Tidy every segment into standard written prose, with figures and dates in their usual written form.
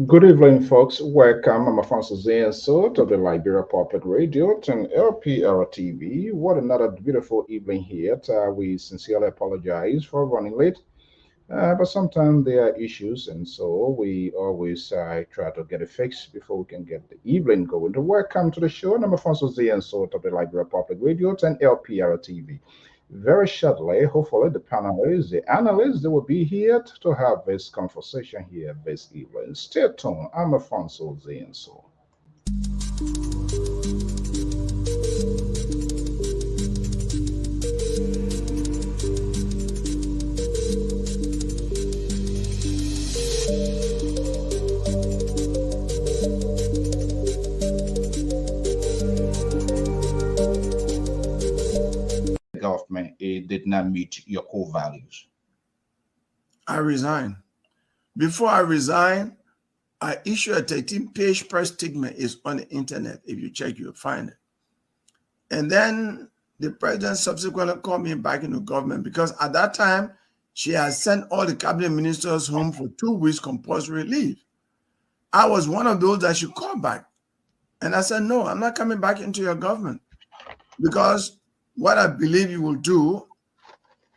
Good evening, folks. Welcome. I'm Afonso Zenso to the Liberia Public Radio and Lpr-Tv. What another beautiful evening here. We sincerely apologize for running late, but sometimes there are issues, and so we always try to get it fixed before we can get the evening going. Welcome to the show. I'm Afonso Zenso to the Liberia Public Radio and Lpr-Tv. Very shortly, hopefully, the panelists, the analysts, they will be here to have this conversation here this evening. Stay tuned. I'm Afonso Zenso. Government, it did not meet your core values. I resign. Before I resign, I issue a 13-page press statement. It's on the internet. If you check, you'll find it. And then the president subsequently called me back into government because at that time, she had sent all the cabinet ministers home for 2 weeks compulsory leave. I was one of those that she called back. And I said, no, I'm not coming back into your government because what I believe you will do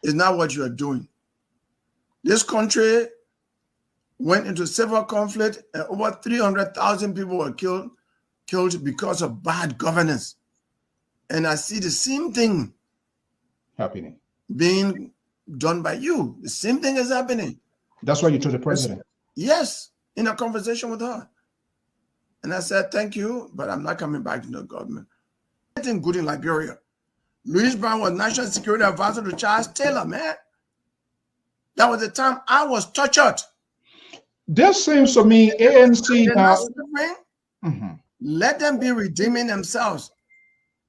is not what you are doing. This country went into civil conflict and over 300,000 people were killed because of bad governance. And I see the same thing happening, being done by you. The same thing is happening. That's why you told the president? Yes, in a conversation with her. And I said, thank you, but I'm not coming back to the government. Anything good in Liberia. Louis Brown was National Security Advisor to Charles Taylor, man. That was the time I was tortured. This seems to me ANC now. Let them be redeeming themselves.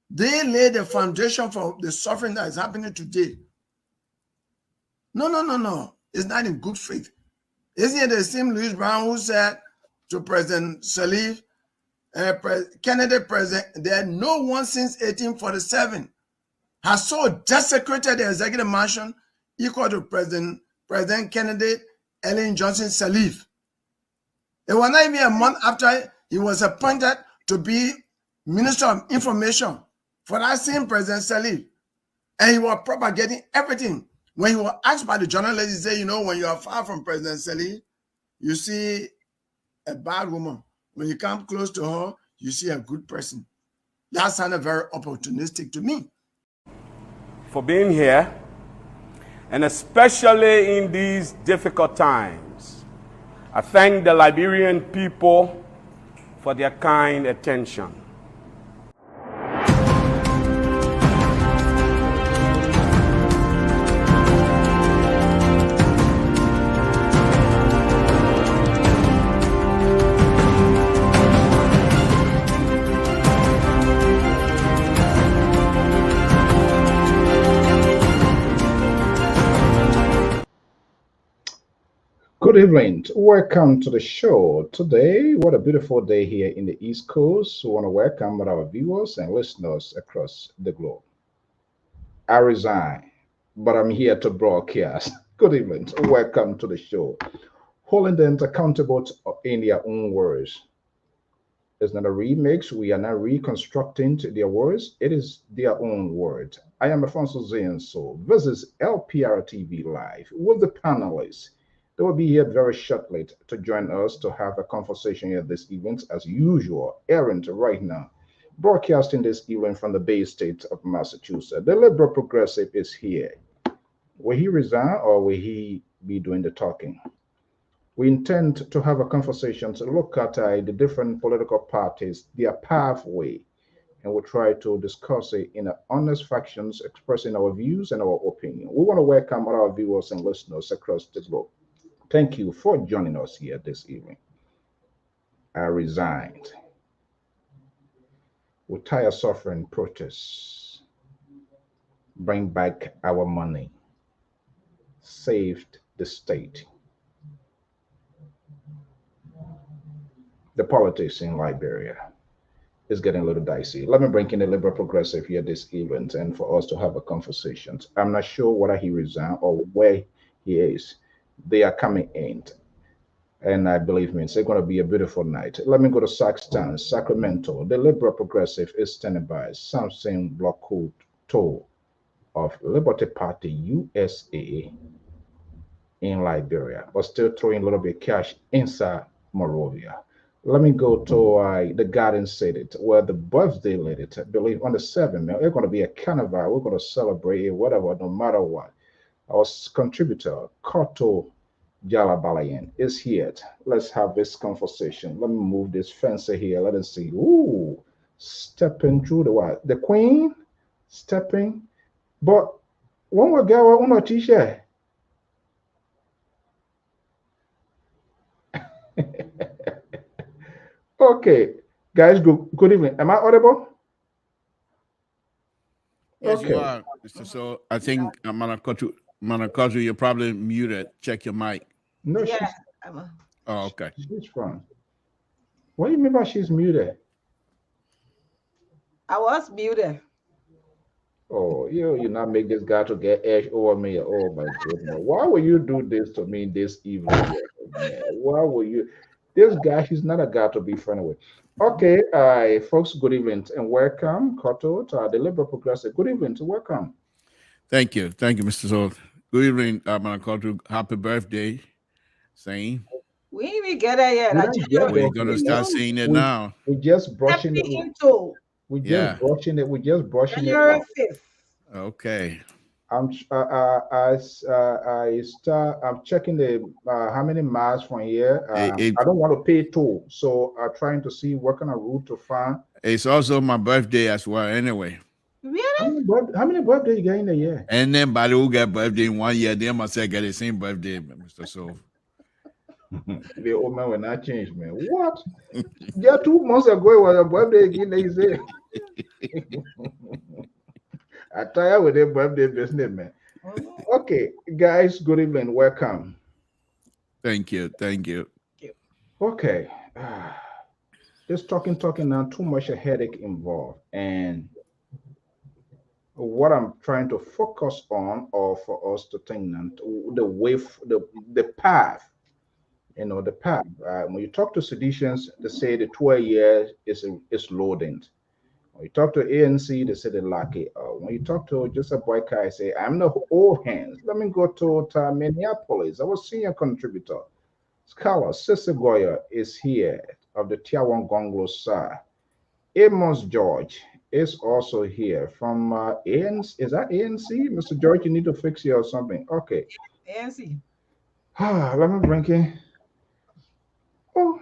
They laid the foundation for the suffering that is happening today. No. It's not in good faith. Isn't it the same Louis Brown who said to President Salif, Kennedy president, that no one since 1847 has so desecrated the executive mansion equal to President Kennedy, Ellen Johnson Sirleaf. It was not even a month after he was appointed to be Minister of Information for that same President Sirleaf. And he was propagating everything. When he was asked by the journalist, he said, you know, when you are far from President Sirleaf, you see a bad woman. When you come close to her, you see a good person. That sounded very opportunistic to me. For being here, and especially in these difficult times. I thank the Liberian people for their kind attention. Good evening. Welcome to the show today. What a beautiful day here in the East Coast. We want to welcome our viewers and listeners across the globe. I resign, but I'm here to broadcast. Good evening. Welcome to the show. Holding them accountable in their own words. It's not a remix. We are not reconstructing their words. It is their own words. I am Afonso Zenso. This is Lpr-Tv Live with the panelists. They will be here very shortly to join us to have a conversation at this event as usual, airing right now, broadcasting this event from the Bay State of Massachusetts. The Liberal Progressive is here. Will he resign or will he be doing the talking? We intend to have a conversation to look at the different political parties, their pathway, and we'll try to discuss it in honest factions, expressing our views and our opinion. We want to welcome all our viewers and listeners across the globe. Thank you for joining us here this evening. I resigned. We tire suffering protests. Bring back our money. Saved the state. The politics in Liberia is getting a little dicey. Let me bring in the Liberal Progressive here this evening and for us to have a conversation. I'm not sure whether he resigned or where he is. They are coming in. And I believe me, it's going to be a beautiful night. Let me go to Saxton, Sacramento. The Liberal Progressive is standing by. Something block code toll of Liberty Party USA in Liberia, but still throwing a little bit of cash inside Monrovia. Let me go to the Garden City, where the birthday lady, I believe on the 7th, man, it's going to be a carnival. We're going to celebrate it, whatever, no matter what. Our contributor, Koto Jalabalayan, is here. Let's have this conversation. Let me move this fence here. Let us see. Ooh, stepping through the what? The queen stepping. But one more girl on a t-shirt. Okay, guys, good evening. Am I audible? Yes, you Okay. are, Mr. So I think Manakotu, you're probably muted. Check your mic. No, Yeah, Oh, okay. she's fine. What do you mean by she's muted? I was muted. Oh, you not make this guy to get edge over me. Oh my goodness. Why would you do this to me this evening? Man? Why would you? This guy, he's not a guy to be friendly with. Okay, folks, good evening and welcome, Koto, to the Liberal Progressive. Good evening, welcome. Thank you, Mr. So. Good evening, Manakotu. Happy birthday, saying. We ain't even get it yet. We I don't just get We're there gonna yet. start saying it We, now. we just brushing it. stepping into We Yeah. just brushing it. We just brushing it January off. 5th. Okay. I'm I'm checking the how many miles from here. I don't want to pay toll, so I'm trying to see what kind of route to find. It's also my birthday as well. Anyway. Really? How many birthdays you get in a year? And then by the who get birthday in 1 year, they must say get the same birthday, Mr. So. The old man will not change, man. What? Yeah, 2 months ago it was a birthday again. They say. I tired with the birthday business, man. Okay, guys, good evening. Welcome. Thank you. Okay. Just talking now, too much a headache involved. And what I'm trying to focus on, or for us to think now, the way, the path, the path. When you talk to seditions, they say the 12 years is loading. When you talk to ANC, they say they're lucky. When you talk to Joseph Boyka, I say, I'm the old hands. Let me go to Minneapolis. I was senior contributor. Scholar Sissy Goya is here of the Tier 1 Gonglo Sir. Amos George is also here from ANC. Is that ANC? Mr. George, you need to fix here or something. Okay. ANC. Let me bring in. Oh.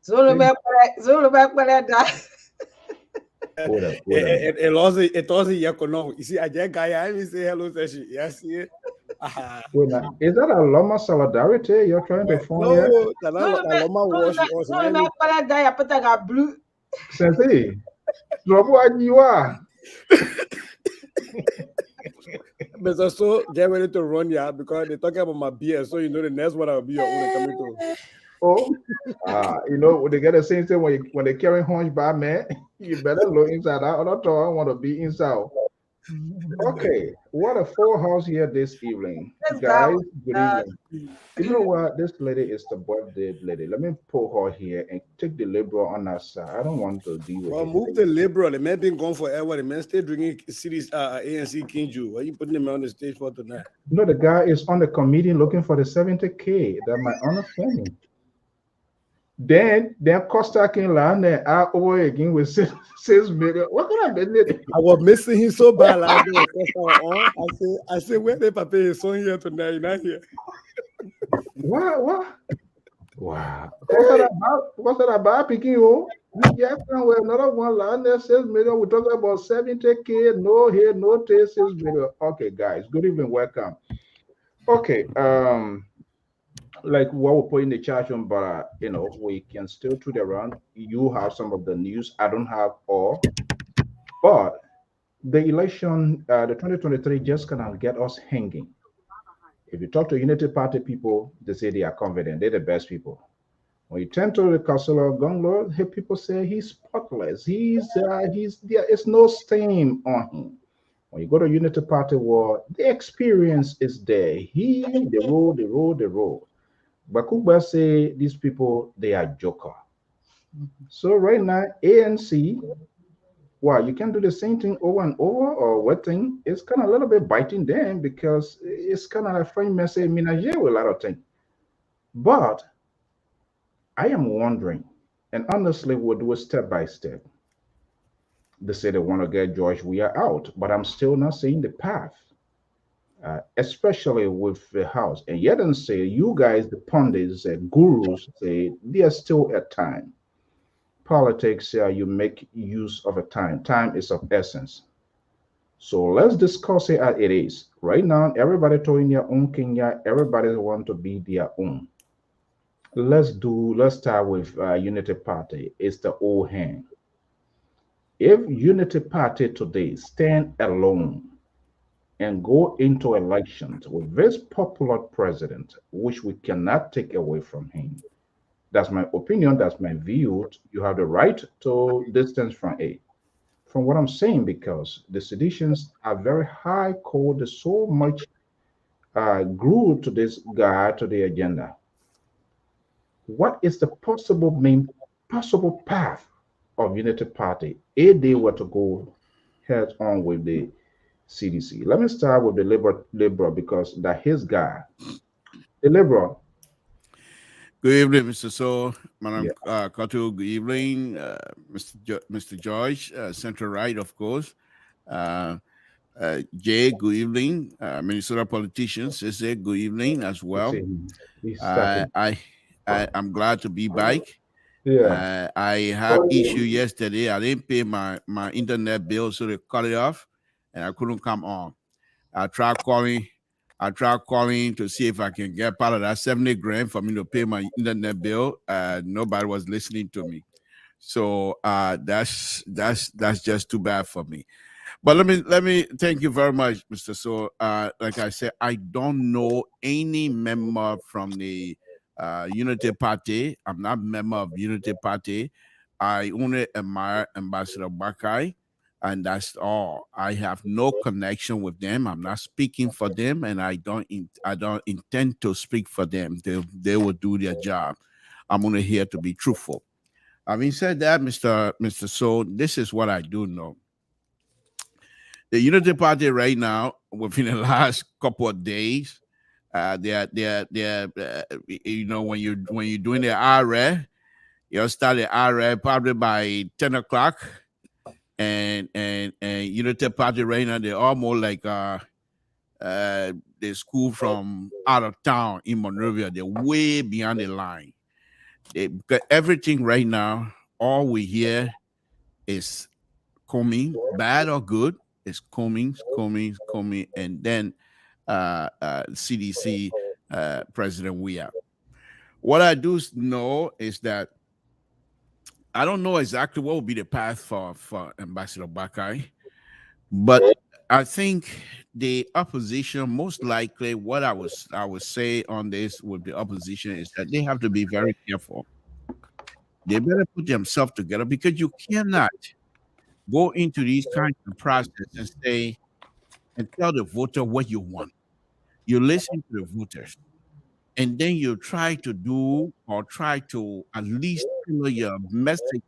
Zulu back when I die. Hold up. It wasn't Yakono. You see, I just guy, I say hello, Sashi. Yes, yeah. Wait, now, is that a Loma solidarity you're trying to form here? Zulu back when I die, I put a blue. Sensei, trouble and you are. But so get ready to run, yeah, because they're talking about my beer, so you know the next one I'll be your own coming to. Oh, when they get the same thing when they carry hunch by man, you better look inside. I don't want to be inside. Okay, what a full house here this evening, guys. Good evening. You know what? This lady is the birthday lady. Let me pull her here and take the Liberal on that side. I don't want to deal with Well, it. move the Liberal. The man been gone forever. The man stay drinking series ANC Kinju. Why are you putting him on the stage for tonight? No, the guy is on the committee looking for the 70K. That's my understanding. Then Costa came land there over again with 6 million. What kind of business? I was missing him so bad last day. I said, where they pay his son here tonight? You're not here. What? Wow. What's that about picking you? Yeah, with another one land there 6 million. We're talking about 70K. No here, no taste 6 million. Okay, guys. Good evening. Welcome. Okay. Like what we put in the chat room, but we can still tweet around. You have some of the news. I don't have all, but the election, the 2023, just gonna get us hanging. If you talk to Unity Party people, they say they are confident. They're the best people. When you turn to the Councilor Gonglo, people say he's spotless. He's there is no stain on him. When you go to Unity Party war, the experience is there. He the road. But Kuba say these people they are joker. So right now, ANC, wow, you can do the same thing over and over, or what thing? It's kind of a little bit biting them because it's kind of like friend message menage with a lot of things. But I am wondering, and honestly, we'll do it step by step. They say they want to get George we are out, but I'm still not seeing the path, especially with the house. And yet, and say you guys, the pundits and gurus, say there's still a time. Politics, you make use of a time. Time is of essence. So let's discuss it as it is. Right now, everybody talking their own Kenya. Everybody want to be their own. Let's start with Unity Party. It's the old hand. If Unity Party today stand alone and go into elections with this popular president, which we cannot take away from him, that's my opinion, that's my view. You have the right to distance from it. From what I'm saying, because the seditions are very high code, there's so much glued to this guy, to the agenda. What is the possible path of Unity Party if they were to go head on with the CDC? Let me start with the liberal because that his guy, the liberal. Good evening, Mr. So, Madam Yeah, Koto. Good evening, Mr. George, Central Right, of course. Jay, good evening. Minnesota politicians, they say good evening as you well. see, he's Uh, stepping. I, I'm glad to be back. Yeah, I had issue yesterday. I didn't pay my internet bill, so they cut it off, and I couldn't come on. I tried calling. I tried calling to see if I can get part of that 70 grand for me to pay my internet bill. Nobody was listening to me, so that's just too bad for me. But let me thank you very much, Mr. So. Like I said, I don't know any member from the Unity Party. I'm not a member of Unity Party. I only admire Ambassador Bakai, and that's all. I have no connection with them. I'm not speaking for them, and I don't intend to speak for them. They will do their job. I'm only here to be truthful. Having said that, Mr. So, this is what I do know. The Unity Party right now, within the last couple of days, they're when you're doing the RA, you'll start the RA probably by 10 o'clock, and Unity Party right now they're almost like the school from out of town in Monrovia. They're way beyond the line. Because everything right now, all we hear is coming, bad or good, is coming, and then CDC President Weah. What I do know is that I don't know exactly what will be the path for Ambassador Bakai, but I think the opposition, most likely, what I would say on this with the opposition is that they have to be very careful. They better put themselves together because you cannot go into these kinds of process and say and tell the voter what you want. You listen to the voters, and then you try to do or try to at least tailor your message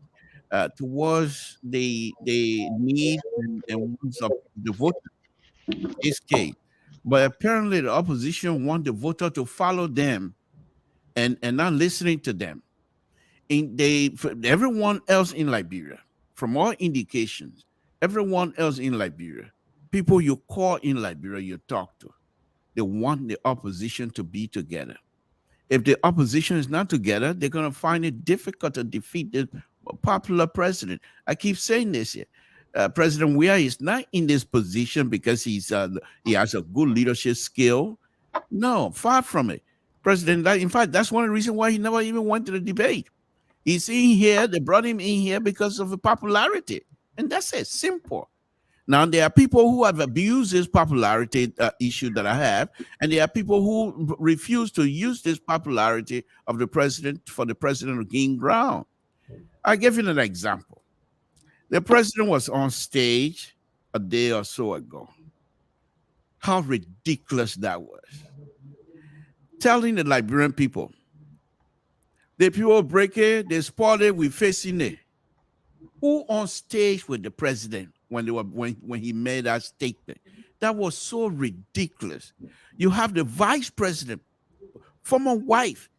towards the needs and wants of the voter in this case. But apparently, the opposition want the voter to follow them and not listening to them. For everyone else in Liberia, from all indications, everyone else in Liberia, people you call in Liberia, you talk to, they want the opposition to be together. If the opposition is not together, they're going to find it difficult to defeat the popular president. I keep saying this here. President Weah is not in this position because he has a good leadership skill. No, far from it. In fact, that's one of the reasons why he never even went to the debate. He's in here. They brought him in here because of the popularity. And that's it. Simple. Now, there are people who have abused this popularity issue that I have, and there are people who refuse to use this popularity of the president for the president to gain ground. I'll give you an example. The president was on stage a day or so ago. How ridiculous that was. Telling the Liberian people, The people break it, they spoil it, we facing it. Who on stage with the president when he made that statement? That was so ridiculous. You have the vice president, former wife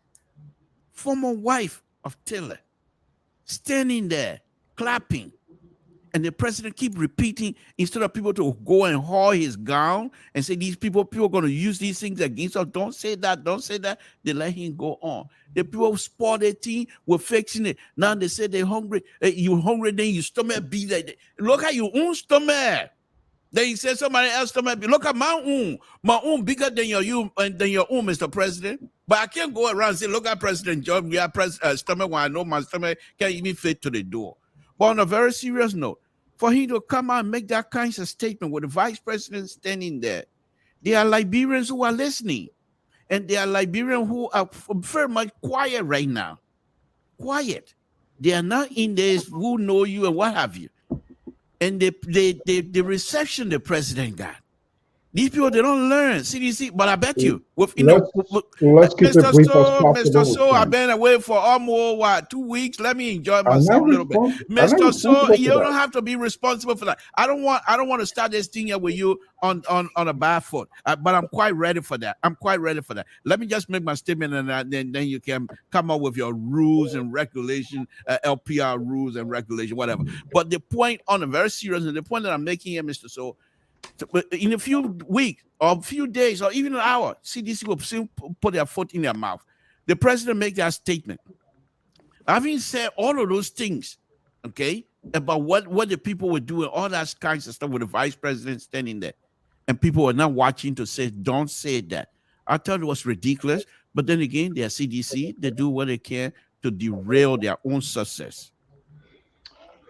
of Taylor, standing there clapping, and the president keep repeating instead of people to go and haul his gown and say people are going to use these things against us. Don't say that. Don't say that. They let him go on. The people spot their team were fixing it. Now they say they're hungry. You hungry, then your stomach be like, look at your own stomach. Then he said somebody else stomach be. Look at my own bigger than your own, Mr. President. But I can't go around and say, look at President John, we have stomach when I know my stomach can't even fit to the door. But on a very serious note, for him to come out and make that kind of statement with the vice president standing there, there are Liberians who are listening. And there are Liberians who are very much quiet right now. Quiet. They are not in this who know you and what have you. And the reception the president got. These people, they don't learn CDC, but I bet you, let's keep it brief Mr. So, I've been away for almost 2 weeks. Let me enjoy myself a little bit. Mr. So, you don't have to be responsible for that. I don't want to start this thing here with you on a bad foot, but I'm quite ready for that. Let me just make my statement, and then you can come up with your rules and regulation, LPR rules and regulation, whatever. But the point on a very serious, and the point that I'm making here, Mr. So, in a few weeks or a few days or even an hour, CDC will soon put their foot in their mouth. The president make that statement. Having said all of those things, okay, about what the people were doing, all that kinds of stuff with the vice president standing there, and people were not watching to say, don't say that. I thought it was ridiculous, but then again, they're CDC, they do what they can to derail their own success.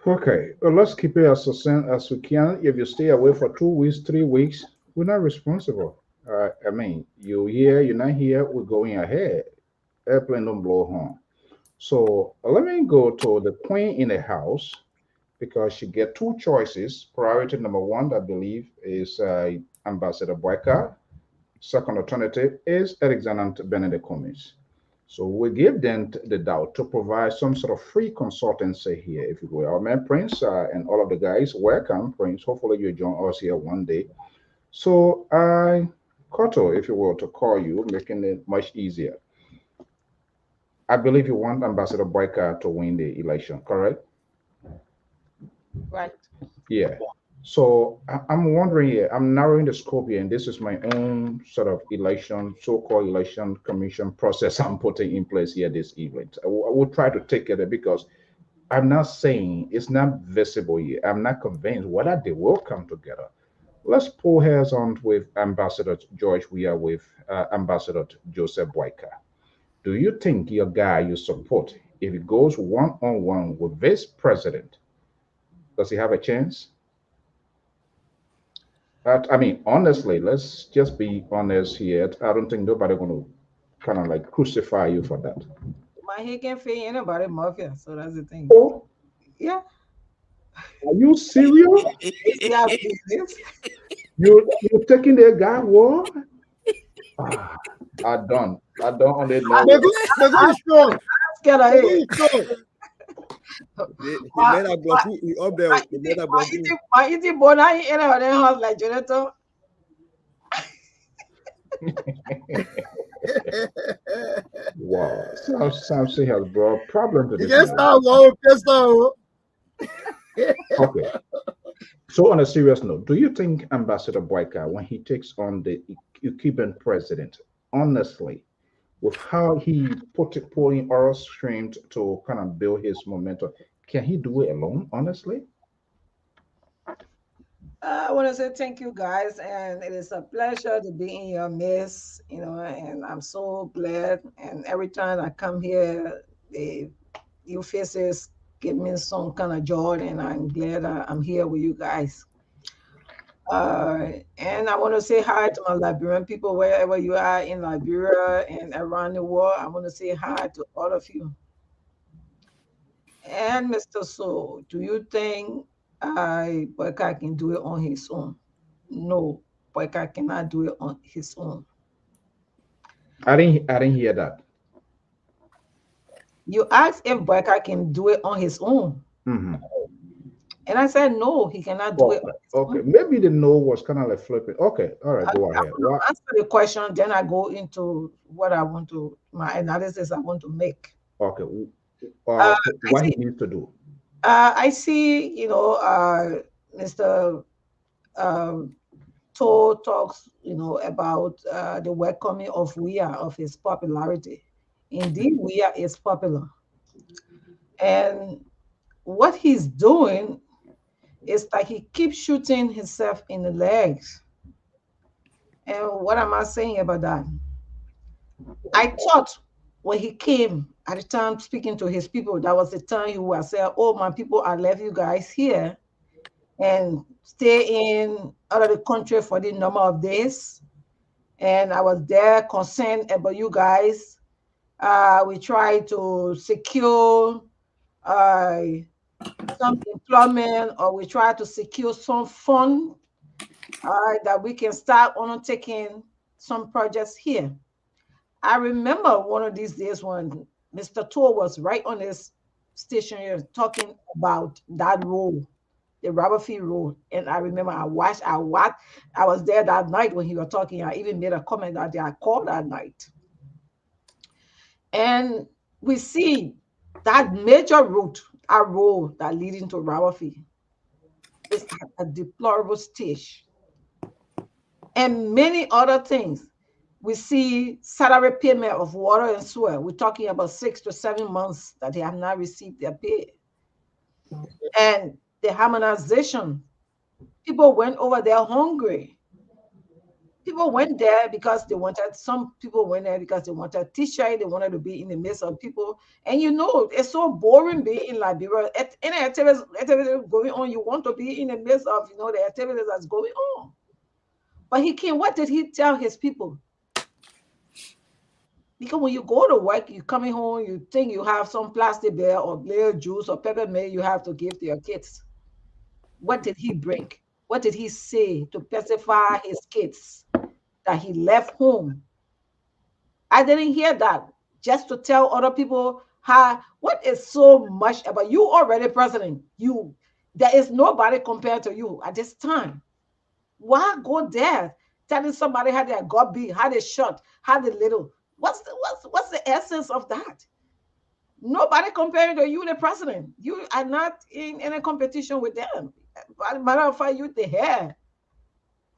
Okay, well, let's keep it as succinct as we can. If you stay away for 2 weeks, 3 weeks, we're not responsible. I mean, you're here, you're not here, we're going ahead. Airplane don't blow horn. So let me go to the queen in the house because she get two choices. Priority number one, I believe, is Ambassador Boyka. Second alternative is Alexander Benedict Cummings. So we give them the doubt to provide some sort of free consultancy here, if you will. Our man Prince and all of the guys, welcome, Prince. Hopefully you join us here one day. So Koto, if you will, to call you, making it much easier. I believe you want Ambassador Boyka to win the election, correct? Right. Yeah. So I'm wondering here, I'm narrowing the scope here, and this is my own sort of election, so-called election commission process I'm putting in place here this evening. I will try to take it because I'm not saying it's not visible here. I'm not convinced whether they will come together. Let's pull hairs on with Ambassador George. We are with Ambassador Joseph Boyka. Do you think your guy you support, if he goes one-on-one with this president, does he have a chance? I mean, honestly, let's just be honest here. I don't think nobody going to kind of like crucify you for that. He can't fit anybody mafia, so that's the thing. Oh, yeah. Are you serious? Yeah, business. You're taking their guy war? I don't on it now. I'm scared of it. My eating born I in our house like Jonathan. Wow, Samson has brought a problem to this. Okay. So on a serious note, do you think Ambassador Boyka, when he takes on the Cuban president, honestly, with how he pulling oral streams to kind of build his momentum, can he do it alone, honestly? I want to say thank you guys, and it is a pleasure to be in your midst, and I'm so glad. And every time I come here, you faces give me some kind of joy, and I'm glad I'm here with you guys. And I want to say hi to my Liberian people, wherever you are in Liberia and around the world. I want to say hi to all of you. And Mr. So, do you think Boyka can do it on his own? No, Boyka cannot do it on his own. I didn't hear that. You asked if Boyka can do it on his own. Mm-hmm. And I said, no, he cannot do it on Okay. his Okay. own. Maybe the no was kind of like flipping. Okay. All right. Go I ahead. want What? to answer the question, then I go into what I want to, my analysis I want to make. Okay. So I what he see, needs to do? I see, Mr. Um, Toll talks, about the welcoming of Weah, of his popularity. Indeed, Weah is popular. And what he's doing is like he keeps shooting himself in the legs. And what am I saying about that? I thought when he came at the time speaking to his people, that was the time he was saying, oh, my people, I left you guys here and stay in out of the country for the number of days. And I was there concerned about you guys. We tried to secure uh, some employment, or we try to secure some fund that we can start on taking some projects here. I remember one of these days when Mr. Tour was right on his station here talking about that road, the Robert road. And I remember I was there that night when he was talking. I even made a comment that day. I called that night. And we see that major route, a road that leading to Robert is at a deplorable stage. And many other things. We see salary payment of water and sewer. We're talking about 6 to 7 months that they have not received their pay. And the harmonization, people went over there hungry. People went there because they wanted, some people went there because they wanted a t-shirt, they wanted to be in the midst of people. And it's so boring being in Liberia. Any activities going on, you want to be in the midst of, the activities that's going on. But he came, what did he tell his people? Because when you go to work, you coming home, you think you have some plastic bear or beer juice or peppermint you have to give to your kids. What did he bring? What did he say to pacify his kids that he left home? I didn't hear that. Just to tell other people what is so much about you already president. There is nobody compared to you at this time. Why go there telling somebody how they got big, how they shot, how they little? What's the essence of that? Nobody comparing to you, the president. You are not in any competition with them. As a matter of fact, you the hair.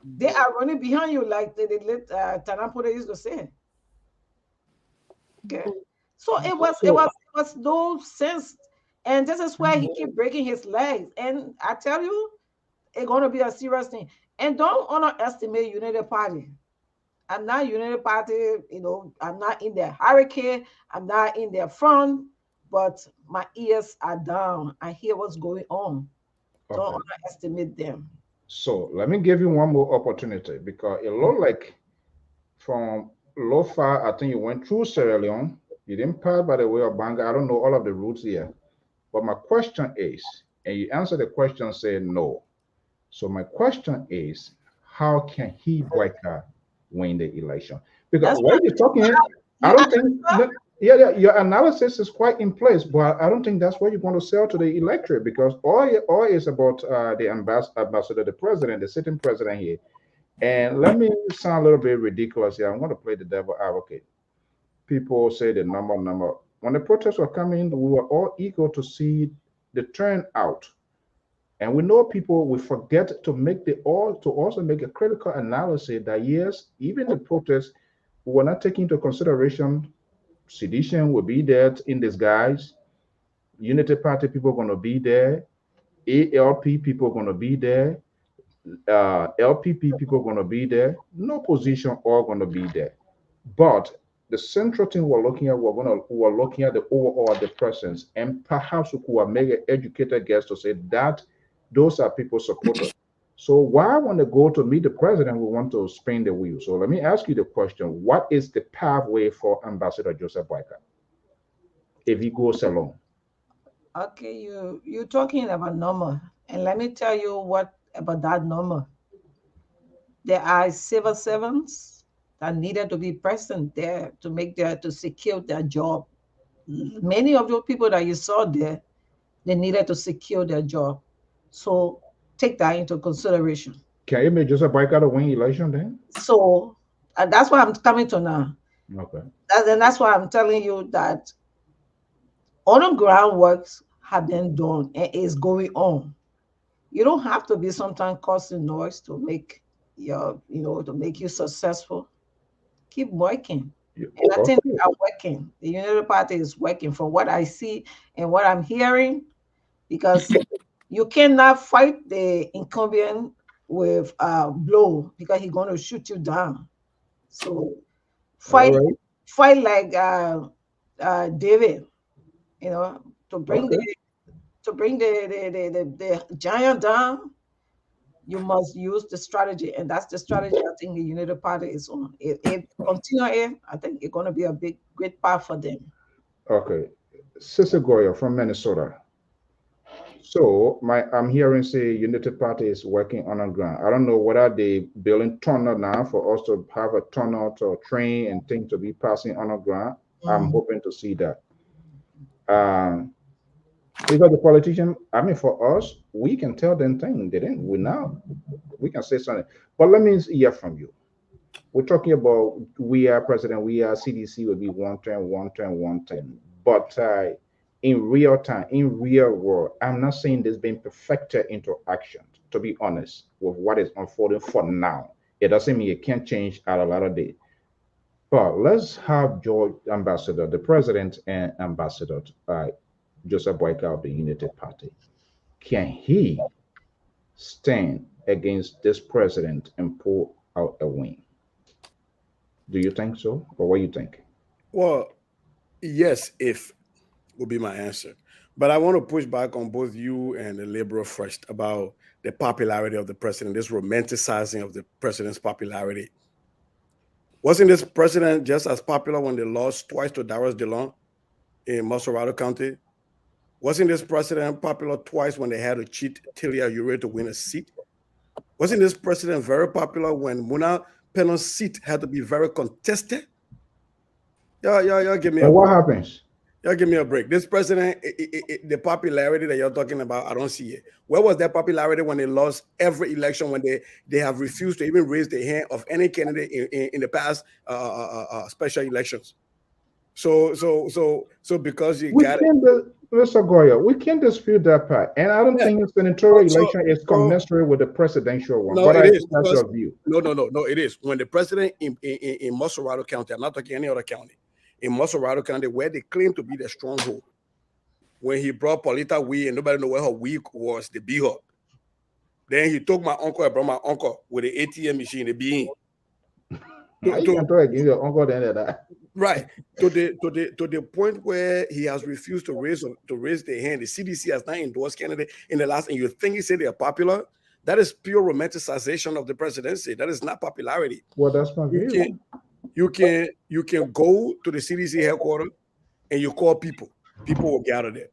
They are running behind you like Tanapoda used to say. Okay. So it was no sense. And this is where he keep breaking his legs. And I tell you, it's gonna be a serious thing. And don't underestimate United Party. I'm not United Party, I'm not in their hurricane, I'm not in their front, but my ears are down. I hear what's going on. Don't Okay. underestimate them. So let me give you one more opportunity because it looked like from Lofa, I think you went through Sierra Leone. You didn't pass by the way of Banga. I don't know all of the routes here. But my question is, and you answer the question saying no. So my question is, how can he boycott win the election? Because That's what what you're talking, I you don't ask. think, yeah, yeah, your analysis is quite in place, but I don't think that's what you're going to sell to the electorate because all is about the ambassador, the president, the sitting president here. And let me sound a little bit ridiculous here. I'm going to play the devil advocate. People say the number. When the protests were coming, we were all eager to see the turnout. And we know people will forget to also make a critical analysis that yes, even the protests were not taking into consideration sedition will be there in disguise, Unity Party people going to be there, ALP people going to be there, LPP people going to be there, no position all going to be there. But the central thing we're looking at the overall the presence, and perhaps we could make an educated guess to say that those are people supporters. So why when they go to meet the president, we want to spin the wheel? So let me ask you the question: what is the pathway for Ambassador Joseph Boyka if he goes alone? Okay, you're talking about number. And let me tell you what about that number. There are civil servants that needed to be present there to secure their job. many of those people that you saw there, they needed to secure their job. So take that into consideration. Can you make Joseph Boycott a win election then? So that's what I'm coming to now. Okay. That's why I'm telling you that on the ground works have been done and is going on. You don't have to be sometimes causing noise to make to make you successful. Keep working. And I think Okay. they are working. The Unity Party is working from what I see and what I'm hearing, because you cannot fight the incumbent with blow because he's going to shoot you down. So All fight, right. fight like David, to bring Okay. the giant down. You must use the strategy, and that's the strategy I think the Unity Party is on. If continue it, I think it's going to be a great path for them. Okay. Sister Goya from Minnesota. So I'm hearing say Unity Party is working on the ground. I don't know whether they building tunnel now for us to have a tunnel to train and things to be passing on the ground. I'm hoping to see that. Um, because the politician, I mean, for us, we can tell them things. They didn't. We can say something. But let me hear from you. We're talking about we are president, we are CDC will be 110, 110, 110. But in real time, in real world, I'm not saying this being perfected into action, to be honest, with what is unfolding for now. It doesn't mean it can't change at a later date. But let's have George Ambassador, the president and ambassador, Joseph Boyka of the Unity Party. Can he stand against this president and pull out a win? Do you think so, or what do you think? Well, yes, if would be my answer. But I want to push back on both you and the Liberal first about the popularity of the president, this romanticizing of the president's popularity. Wasn't this president just as popular when they lost twice to Darius DeLong in Masorado County? Wasn't this president popular twice when they had to cheat Tilia Ure to win a seat? Wasn't this president very popular when Muna Penon's seat had to be very contested? Y'all give me a And what break. happens? Y'all give me a break. This president, the popularity that you're talking about, I don't see it. Where was that popularity when they lost every election, when they have refused to even raise the hand of any candidate in the past special elections? So because you We got it. can't, Mr. Goya, we can't dispute that part. And I don't Yeah. think the senatorial So- election is commensurate with the presidential one. No, But it I is think that's because your view. no, it is. When the president in Masorado County, I'm not talking any other county, in Masorado County, where they claim to be the stronghold, when he brought Paulita weed and nobody know where her weed was, the B-Hawk. Then he took my uncle and brought my uncle with the ATM machine, the being. How you can talk against your uncle then that? Right. To the point where he has refused to raise the hand. The CDC has not endorsed candidate in the last, and you think he said they are popular? That is pure romanticization of the presidency. That is not popularity. Well, that's my view. You can go to the CDC headquarters and you call people. People will gather there.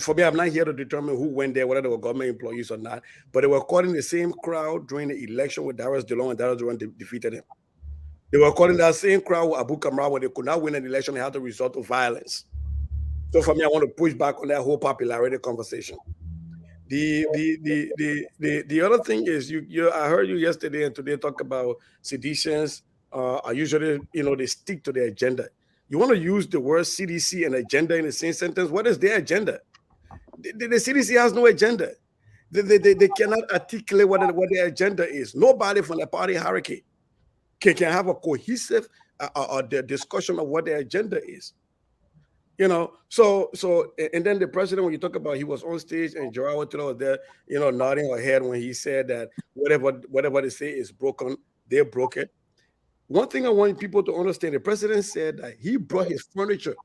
For me, I'm not here to determine who went there, whether they were government employees or not, but they were calling the same crowd during the election with Darius DeLong, and Darius DeLong defeated him. They were calling that same crowd with Abu Kamra when they could not win an election, they had to resort to violence. So for me, I want to push back on that whole popularity conversation. The other thing is I heard you yesterday and today talk about seditions. I usually, they stick to their agenda. You want to use the word CDC and agenda in the same sentence? What is their agenda? The CDC has no agenda. They cannot articulate what their agenda is. Nobody from the party hierarchy can have a cohesive discussion of what their agenda is. So and then the president, when you talk about, he was on stage and Gerard was there, nodding her head when he said that whatever they say is broken, they broke it. One thing I want people to understand, the president said that he brought his furniture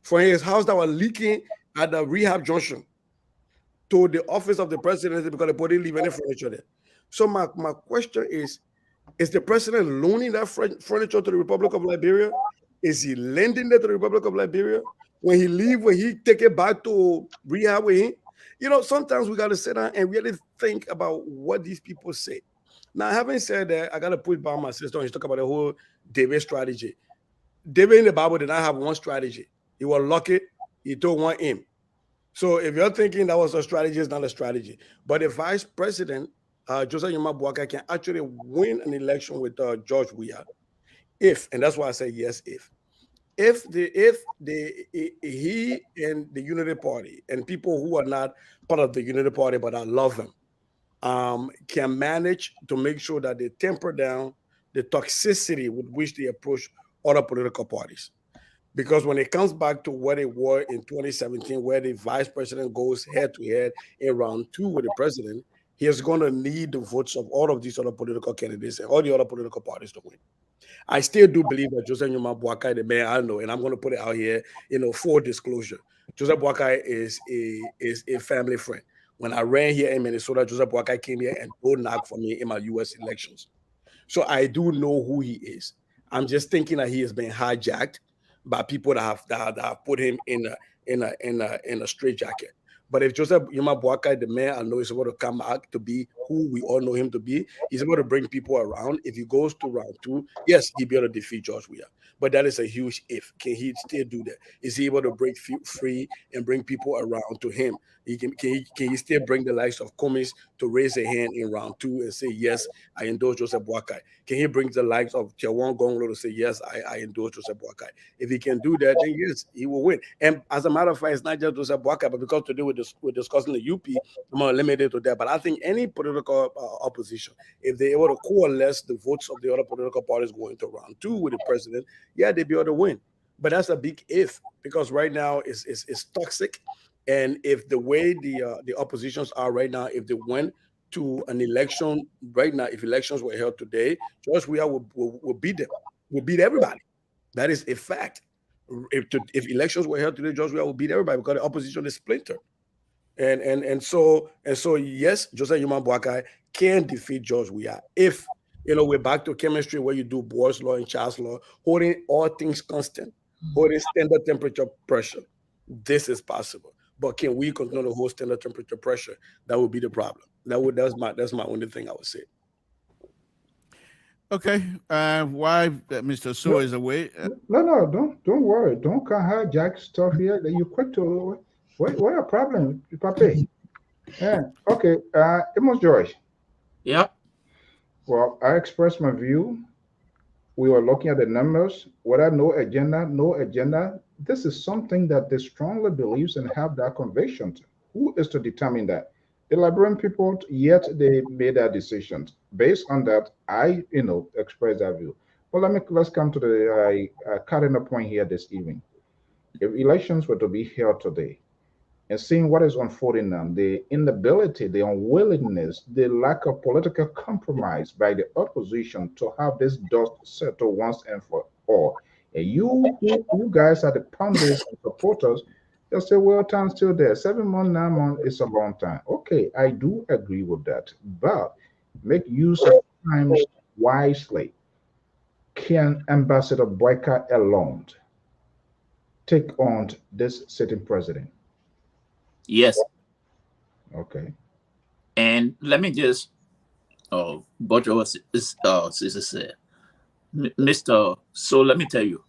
from his house that was leaking at the rehab junction to the office of the presidency because they didn't leave any furniture there. So my question is the president loaning that furniture to the Republic of Liberia? Is he lending it to the Republic of Liberia? When he leave, will he take it back to rehab with him? Sometimes we got to sit down and really think about what these people say. Now, having said that, I got to put back my sister when she talk about the whole David strategy. David in the Bible did not have one strategy. He was lucky. He took one aim. So if you're thinking that was a strategy, it's not a strategy. But the vice president, Joseph Yuma Boakai, can actually win an election with George Weah, if, and that's why I say yes, if he and the Unity Party and people who are not part of the Unity Party but I love him, can manage to make sure that they temper down the toxicity with which they approach other political parties. Because when it comes back to what it was in 2017, where the vice president goes head to head in round 2 with the president, he is going to need the votes of all of these other political candidates and all the other political parties to win. I still do believe that Joseph Nyuma Boakai, the man I know, and I'm going to put it out here, full disclosure. Joseph Boakai is a family friend. When I ran here in Minnesota, Joseph Boakai came here and voted knock for me in my U.S. elections. So I do know who he is. I'm just thinking that he has been hijacked by people that have put him in a straitjacket. But if Joseph Yuma Boakai, the man I know, is able to come back to be who we all know him to be, he's able to bring people around. If he goes to round 2, yes, he'll be able to defeat George Weah. But that is a huge if. Can he still do that? Is he able to break free and bring people around to him? Can he still bring the likes of Cummings to raise a hand in round 2 and say, yes, I endorse Joseph Boakai? Can he bring the likes of Tiawan Gonglo to say, yes, I endorse Joseph Boakai? If he can do that, then yes, he will win. And as a matter of fact, it's not just Joseph Boakai, but because today we're discussing the UP, I'm going to limit it to that. But I think any political opposition, if they're able to coalesce the votes of the other political parties going to round 2 with the president, yeah, they'll be able to win. But that's a big if, because right now it's toxic. And if the way the oppositions are right now, if they went to an election right now, if elections were held today, George Weah will beat them, will beat everybody. That is a fact. If elections were held today, George Weah will beat everybody because the opposition is splintered. And so yes, Joseph Yuma Boakai can defeat George Weah if we're back to chemistry where you do Boyle's law and Charles' law, holding all things constant, holding standard temperature pressure. This is possible. But can we continue to hold standard temperature pressure? That would be the problem. That's my only thing I would say. Okay. Why Mr. So is away? No, don't worry. Don't hijack stuff here. You quick to what a problem, Pape? Yeah. Okay. Amos George. Yeah. Well, I expressed my view. We were looking at the numbers. Whether no agenda. This is something that they strongly believes and have that conviction. Who is to determine that? The Liberian people, yet they made their decisions. Based on that, I, express that view. Well, let's come to the cardinal point here this evening. If elections were to be held today, and seeing what is unfolding now, the inability, the unwillingness, the lack of political compromise by the opposition to have this dust settled once and for all. And you guys are the pundits and supporters. They'll say, well, time's still there. 7 months, 9 months is a long time. Okay, I do agree with that. But make use of time wisely. Can Ambassador Boyka alone take on this sitting president? Yes. Okay. And let me just, butcher what Sister said. Mr. So let me tell you,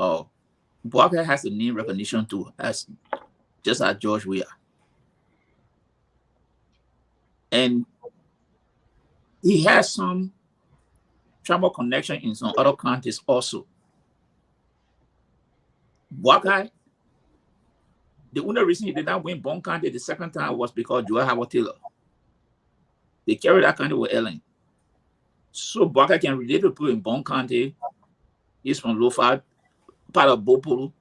Boakai has a name recognition too, just as George Weah. And he has some tribal connection in some other counties also. Boakai, the only reason he did not win Bond County the second time was because Joel Howard Taylor. They carried that county with Ellen. So Boakai can relate to people in Bond County. He's from Lofad, part of Bopolu,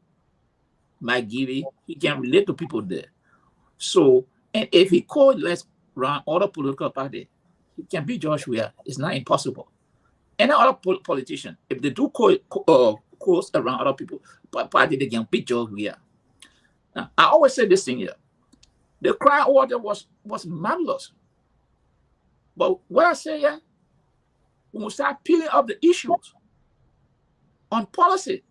McGivey. He can relate to people there. So, and if he coalesces around other political parties, he can beat George Weah. It's not impossible. Any other politician, if they do coalesce around other people, party, they can beat George Weah. Now, I always say this thing here. The crime order was marvelous. But what I say here, when we start peeling up the issues on policy,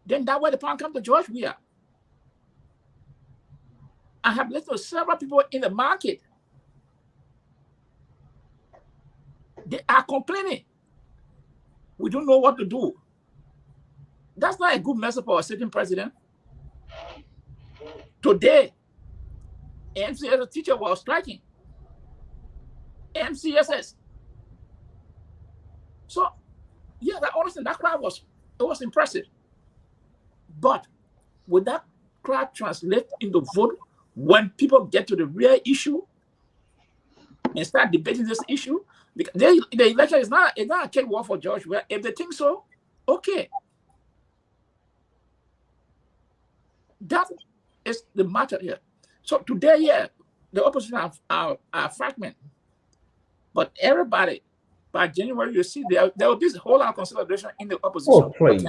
then that way the point comes to George Weah. I have listened to several people in the market. They are complaining. We don't know what to do. That's not a good message for a sitting president. Today, MCSS teacher was striking. MCSS. So, yeah, that honestly, that crowd was impressive. But would that crowd translate into vote when people get to the real issue and start debating this issue? Because the election is not a cakewalk for George. Well, if they think so, okay. That is the matter here. So today, yeah, the opposition are fragmented. But everybody, by January, you see there will be a whole lot of consolidation in the opposition. Oh, please.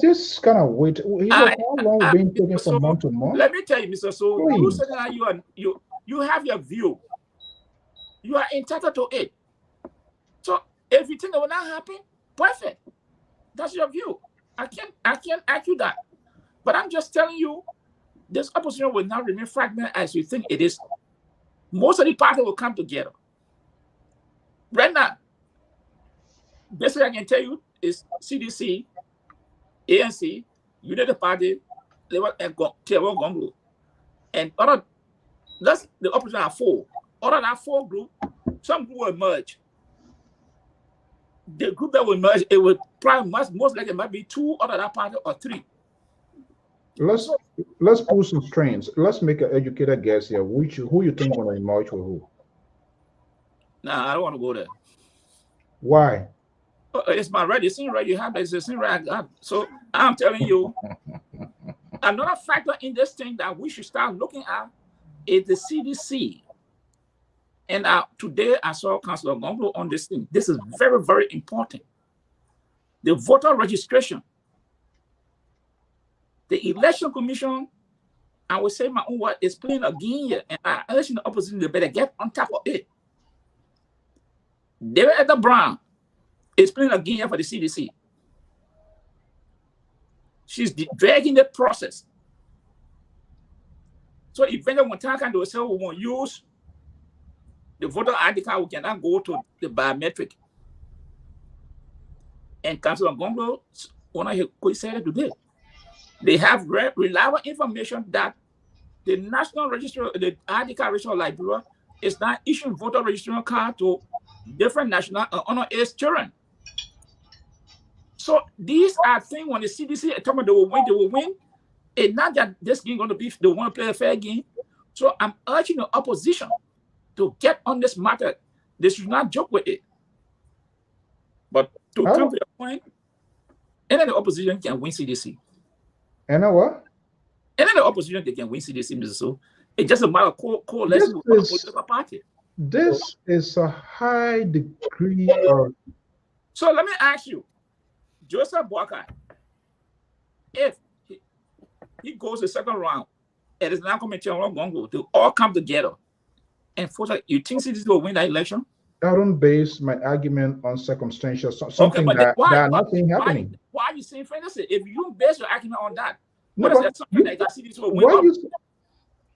This kind of wait. How long been taking from month to month? Let me tell you, Mr. So, you said that you have your view. You are entitled to it. So if you think that will not happen, perfect. That's your view. I can't argue that. But I'm just telling you, this opposition will not remain fragmented as you think it is. Most of the parties will come together. Right now, basically I can tell you is CDC, ANC, United Party, Gongo, and other. That's the opposition are four. Other than that four group, some group will emerge. The group that will emerge, it will probably most likely might be two other than that party or three. Let's pull some strings. Let's make an educated guess here. Who you think gonna emerge with who? Nah, I don't want to go there. Why? It's my right. It's in right. You have it's in right. So I'm telling you, another factor in this thing that we should start looking at is the CDC. And today I saw Councillor Gombo on this thing. This is very, very important. The voter registration. The Election Commission, I will say my own word, is playing a game here. And I urge the opposition, they better get on top of it. David Etta Brown is playing a game here for the CDC. She's dragging the process. So eventually when time can do say we won't use the voter ID card, we cannot go to the biometric. And Councillor Gombo, when I said it today, they have reliable information that the National Register, the ID card register of Liberia is not issuing voter registration card to different national honor-age children. So these are things when the CDC told me they will win. It's not that this game going to be, they want to play a fair game. So I'm urging the opposition to get on this matter. They should not joke with it. But to come to the point, any of the opposition can win CDC. And what? Any of the opposition they can win CDC, Mr. So it's just a matter of coalescing with a political party. This is a high degree of. So let me ask you, Joseph Boakai, if he goes the second round, it is not coming to Gongo to all come together. And for that, you think CDC will win that election? I don't base my argument on circumstantial something okay, that nothing happening. Why are you saying fantasy? If you don't base your argument on that, what is that something that CDC will win?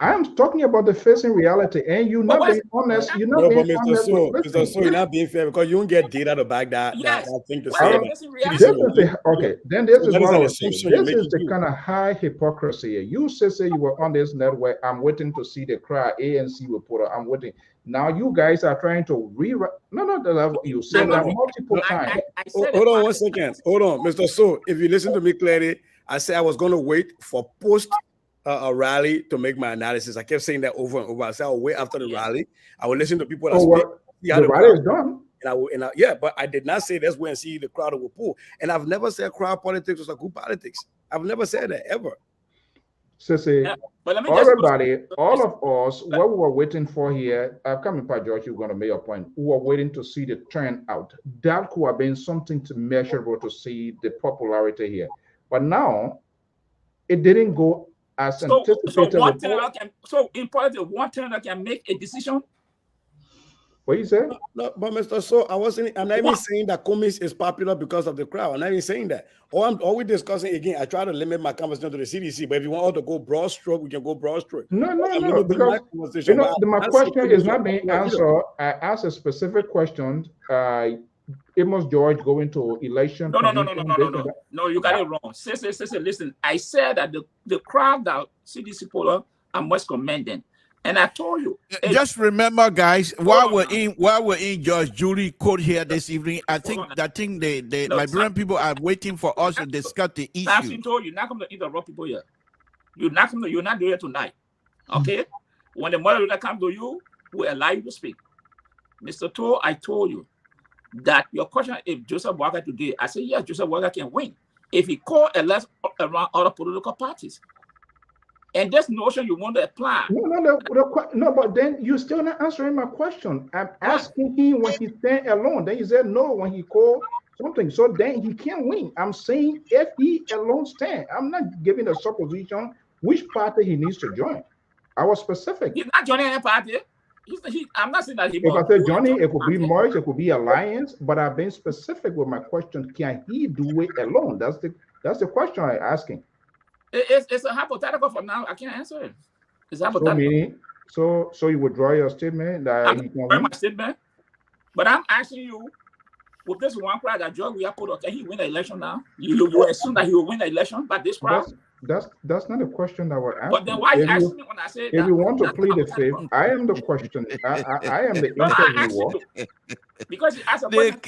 I'm talking about the facing reality, and you're not being honest. You're not being honest. Mr. So, you're not being fair because you don't get data to back that. Yes. That thing to say. Okay, then this is what I was saying. This is the kind of high hypocrisy. You say you were on this network. I'm waiting to see the cry. ANC reporter. I'm waiting. Now you guys are trying to rewrite. No. You said that multiple times. Hold on 1 second. Hold on, Mr. So. If you listen to me clearly, I said I was going to wait for post. A rally to make my analysis. I kept saying that over and over. I said I'll wait after the rally. I will listen to people that speak. The rally is done. And but I did not say let's wait and see the crowd will pull. And I've never said crowd politics was a good politics. I've never said that ever. So all of us, what we were waiting for here, coming by George, you're going to make a point. We were waiting to see the trend out. That could have been something to measurable to see the popularity here. But now it didn't go as anticipated. So in politics, one turner can make a decision. What you say? No, but Mr. So I'm not even saying that Cummings is popular because of the crowd. I'm not even saying that. All we're discussing again, I try to limit my conversation to the CDC, but if you want all to go broad stroke, we can go broad stroke. No, because my question is not being answered. I asked a specific question. Amos George going to election No, convention? This and that? No, you got it wrong. Say, listen, I said that the crowd that CDC poller are most commending. And I told you. Just remember, guys, while we're in Judge Judy court here this evening, I think the Liberian people are waiting for us to discuss the issue. I told you, not come to interrupt people here. You're not doing it tonight. Okay? When the moderator comes to you, we allow you to speak. Mr. Toh, I told you that your question, if Joseph Walker today, I said, yes, Joseph Walker can win. If he called elections around other political parties. And this notion you want to apply. No, but then you're still not answering my question. I'm asking him when he stand alone. Then he said no when he called something. So then he can't win. I'm saying if he alone stand, I'm not giving a supposition which party he needs to join. I was specific. He's not joining any party. I'm not saying that he. If I said Johnny, it could be merge, it could be alliance, but I've been specific with my question. Can he do it alone? That's the question I'm asking. It's a hypothetical for now. I can't answer it. It's hypothetical. So you withdraw your statement that he can win? My statement, but I'm asking you, with this one crowd that George we have put, can he win the election now? You assume that he will win the election by this crowd? That's not a question that we're asking. But then why you asking me when I say if you want to plead the fifth, I am the question. I am the interviewer. Because you asked a question.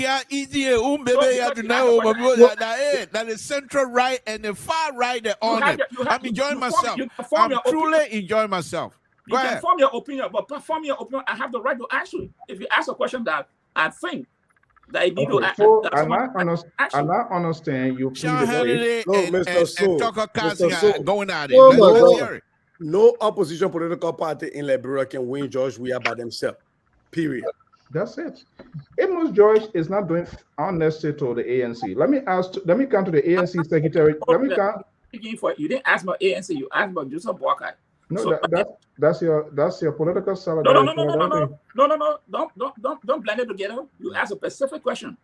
That is central right and the far right. They're on it. I'm enjoying myself. I'm truly enjoying myself. You can form your opinion, but perform your opinion. I have the right to ask you. If you ask a question that I think that you need to ask, I not understand you. And Tucker Carlson going at it. No opposition political party in Liberia can win George Weah by themselves. Period. That's it. Amos George is not doing unnecessary to the ANC. Let me come to the ANC secretary. You didn't ask about ANC. You asked about Joseph Boakai. No, so, that's your political salad. No. Don't blend it together. You ask a specific question,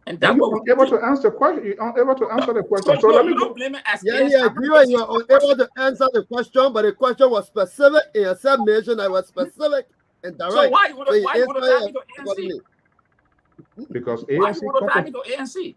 and that you're unable to answer the question. You're unable to answer the question. So let me don't blame it as I agree when you're unable to answer the question, but the question was specific in your submission. I was specific and direct. So why you want to drive me to ANC? Because ANC. Why you want to drive me to ANC?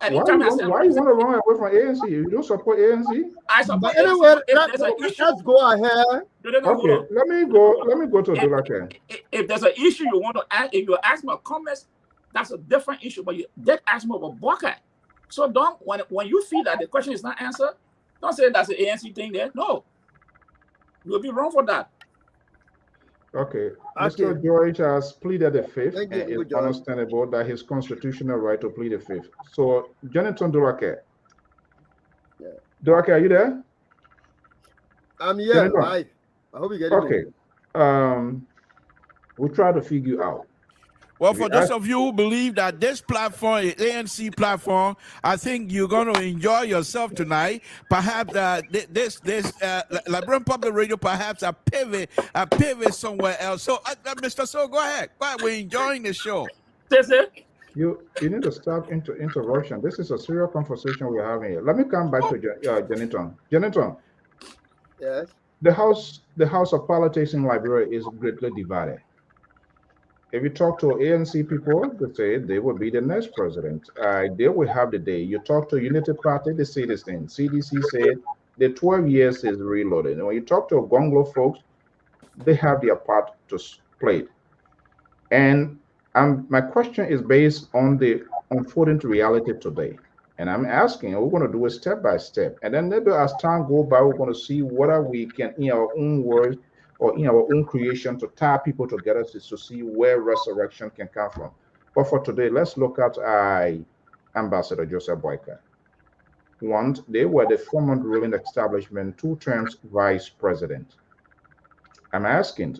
Why you want to run away from ANC? You don't support ANC? I support ANC. Anyway, let's go ahead. Okay, let me go to Dulake. If there's an issue you want to ask, if you ask me a comment, that's a different issue. But you did ask me about Boakai. So don't when you feel that the question is not answered, don't say that's an ANC thing there. No, you'll be wrong for that. Okay, Mr. George has pleaded the fifth, and it's understandable that his constitutional right to plead the fifth. So, Jonathan Dulake. Yeah. Dulake, are you there? I'm here. Right. I hope you get it. Okay. We'll try to figure out. Well, for those of you who believe that this platform is ANC platform, I think you're going to enjoy yourself tonight. Perhaps this Liberian Public Radio, perhaps a pivot somewhere else. So, Mr. So, go ahead. We're enjoying the show. You need to stop interruption. This is a serious conversation we're having here. Let me come back to Janiton. Janiton. Yes. The House of Politics in Liberia is greatly divided. If you talk to ANC people, they say they will be the next president. They will have the day. You talk to Unity Party, they say the same. CDC said the 12 years is reloaded. And when you talk to Gonglo folks, they have their part to play. And my question is based on the unfolding reality today. And I'm asking, we're going to do it step by step. And then maybe as time goes by, we're going to see whether we can, in our own words, or in our own creation, to tie people together to see where resurrection can come from. But for today, let's look at Ambassador Joseph Boakai. One, they were the former ruling establishment, 2 terms vice president. I'm asking,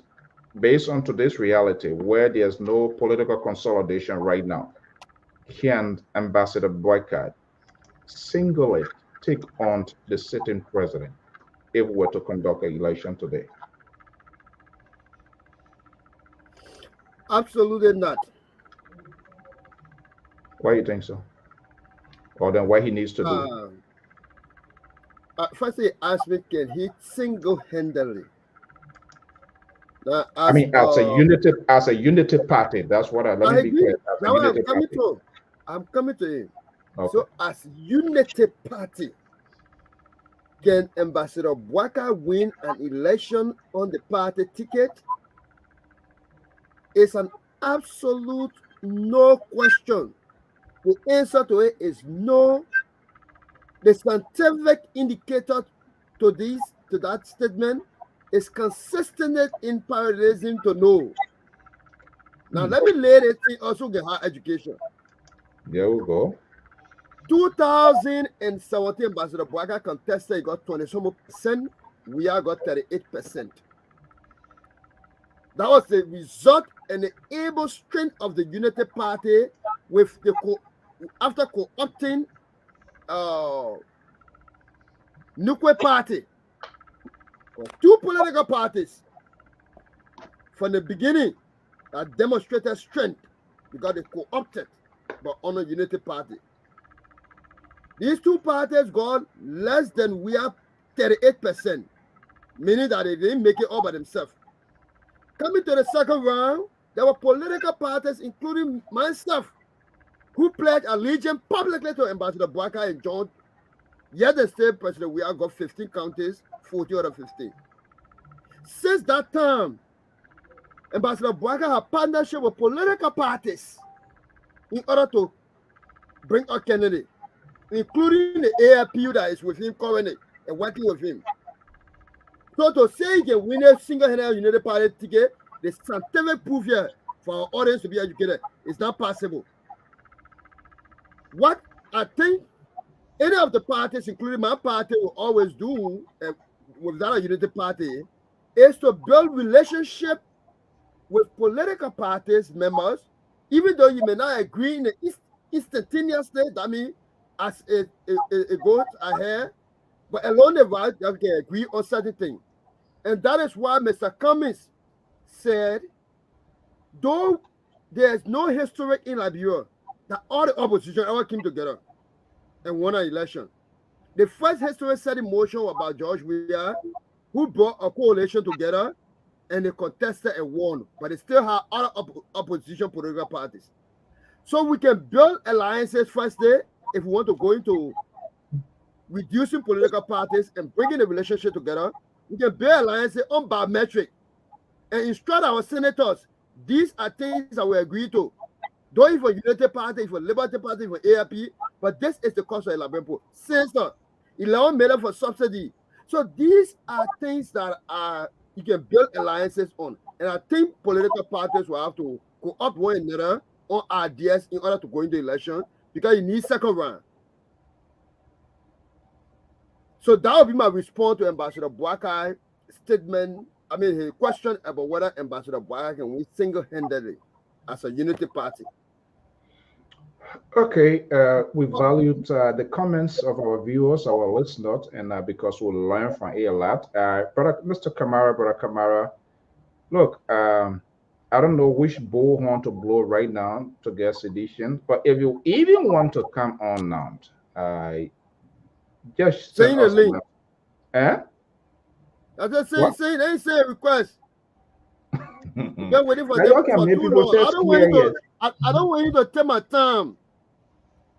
based on today's reality, where there's no political consolidation right now, can Ambassador Boakai singly take on the sitting president if we were to conduct an election today? Absolutely not. Why do you think so? Or then why he needs to do it? First, he asked me, can he single-handedly I mean, as a unity party. That's what let me be agree. clear. As a Now unity party. I'm coming to him. Okay. So as unity party, can Ambassador Bwaka win an election on the party ticket? It's an absolute no question. The answer to it is no. The scientific indicator to that statement is consistent in parallelism to no. Now let me lay it also get higher education. There we go. 2017 Ambassador Bwaka contested, he got 20%. We are got 38%. That was the result and the able strength of the Unity Party with the after co-opting Nuclear Party. Two political parties from the beginning that demonstrated strength because they co-opted but on a Unity Party. These two parties got less than we are 38%, meaning that they didn't make it all by themselves. Coming to the second round, there were political parties, including myself, who pledged allegiance publicly to Ambassador Bwaka and John. Yet the state president, we have got 15 counties, 40 out of 15. Since that time, Ambassador Bwaka had partnership with political parties in order to bring a candidate, including the ARPU that is with him currently and working with him. So to say he can win a single-handed United Party ticket, the scientific proof here for our audience to be educated is not possible. What I think any of the parties, including my party, will always do with that Unity Party is to build relationship with political parties members, even though you may not agree in the instantaneously, that means as it goes ahead, but along the way, you can agree on certain things. And that is why Mr. Cummings said, though there's no history in Liberia that all the opposition ever came together and won an election. The first history set in motion about George Weah, who brought a coalition together and they contested and won, but they still have other opposition political parties. So we can build alliances first day if we want to go into reducing political parties and bringing the relationship together. We can build alliances on biometric and instruct our senators. These are things that we agree to. Don't for Unity Party, for Liberty Party, for ARP, but this is the cost of Labempo. Sister, 11 million for subsidy. So these are things that you can build alliances on. And I think political parties will have to go up one another on ideas in order to go into election because you need second round. So that will be my response to Ambassador Bwaka's statement. I mean, his question about whether Ambassador Bwaka can win single-handedly as a unity party. Okay, we valued the comments of our viewers, our listeners, and because we'll learn from a lot. Mr. Kamara, Brother Kamara, look, I don't know which bullhorn to blow right now to get sedition, but if you even want to come on now, just send a link. Eh? I just say, they say a request. You're waiting for them for too long. I don't want you to take my time.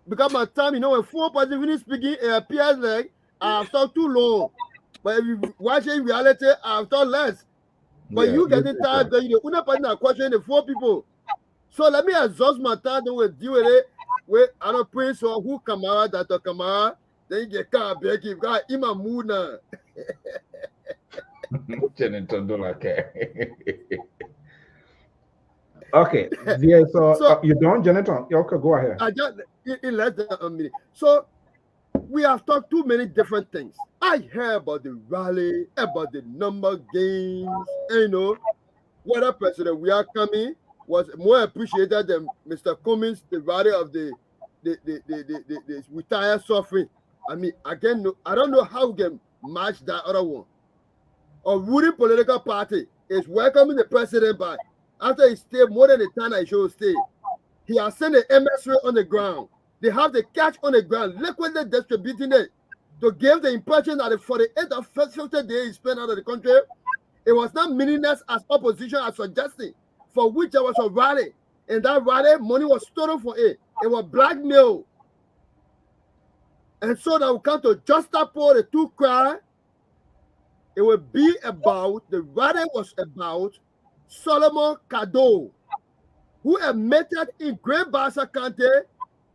Because my time, you know, when four person finish speaking, it appears like I've talked too long. But if you watch it in reality, I've talked less. But you getting tired because you're not questioning the four people. So let me exhaust my time, then we'll deal with it. With another prince or who Kamara, Dr. Kamara, then you get car back. You've got in my mood now. Okay, yeah, so you don't, Jonathan? Okay, go ahead. I just in less than a minute. So we have talked too many different things. I heard about the rally, about the number games, and you know, whether President we are coming was more appreciated than Mr. Cummings, the rally of the retired suffering. I mean, again, I don't know how we can match that other one. A ruling political party is welcoming the president back after he stayed more than the time that he should stay. He has sent the emissary on the ground. They have the cash on the ground, liquidly distributing it to give the impression that for the 8th or 50th day he spent out of the country, It was not meaningless as opposition are suggesting, for which there was a rally. And that rally, money was stolen for it. It was blackmail. And so that we come to juxtapose the two cry. It will be about, the rally was about Solomon Kado, who admitted in Great Bassa County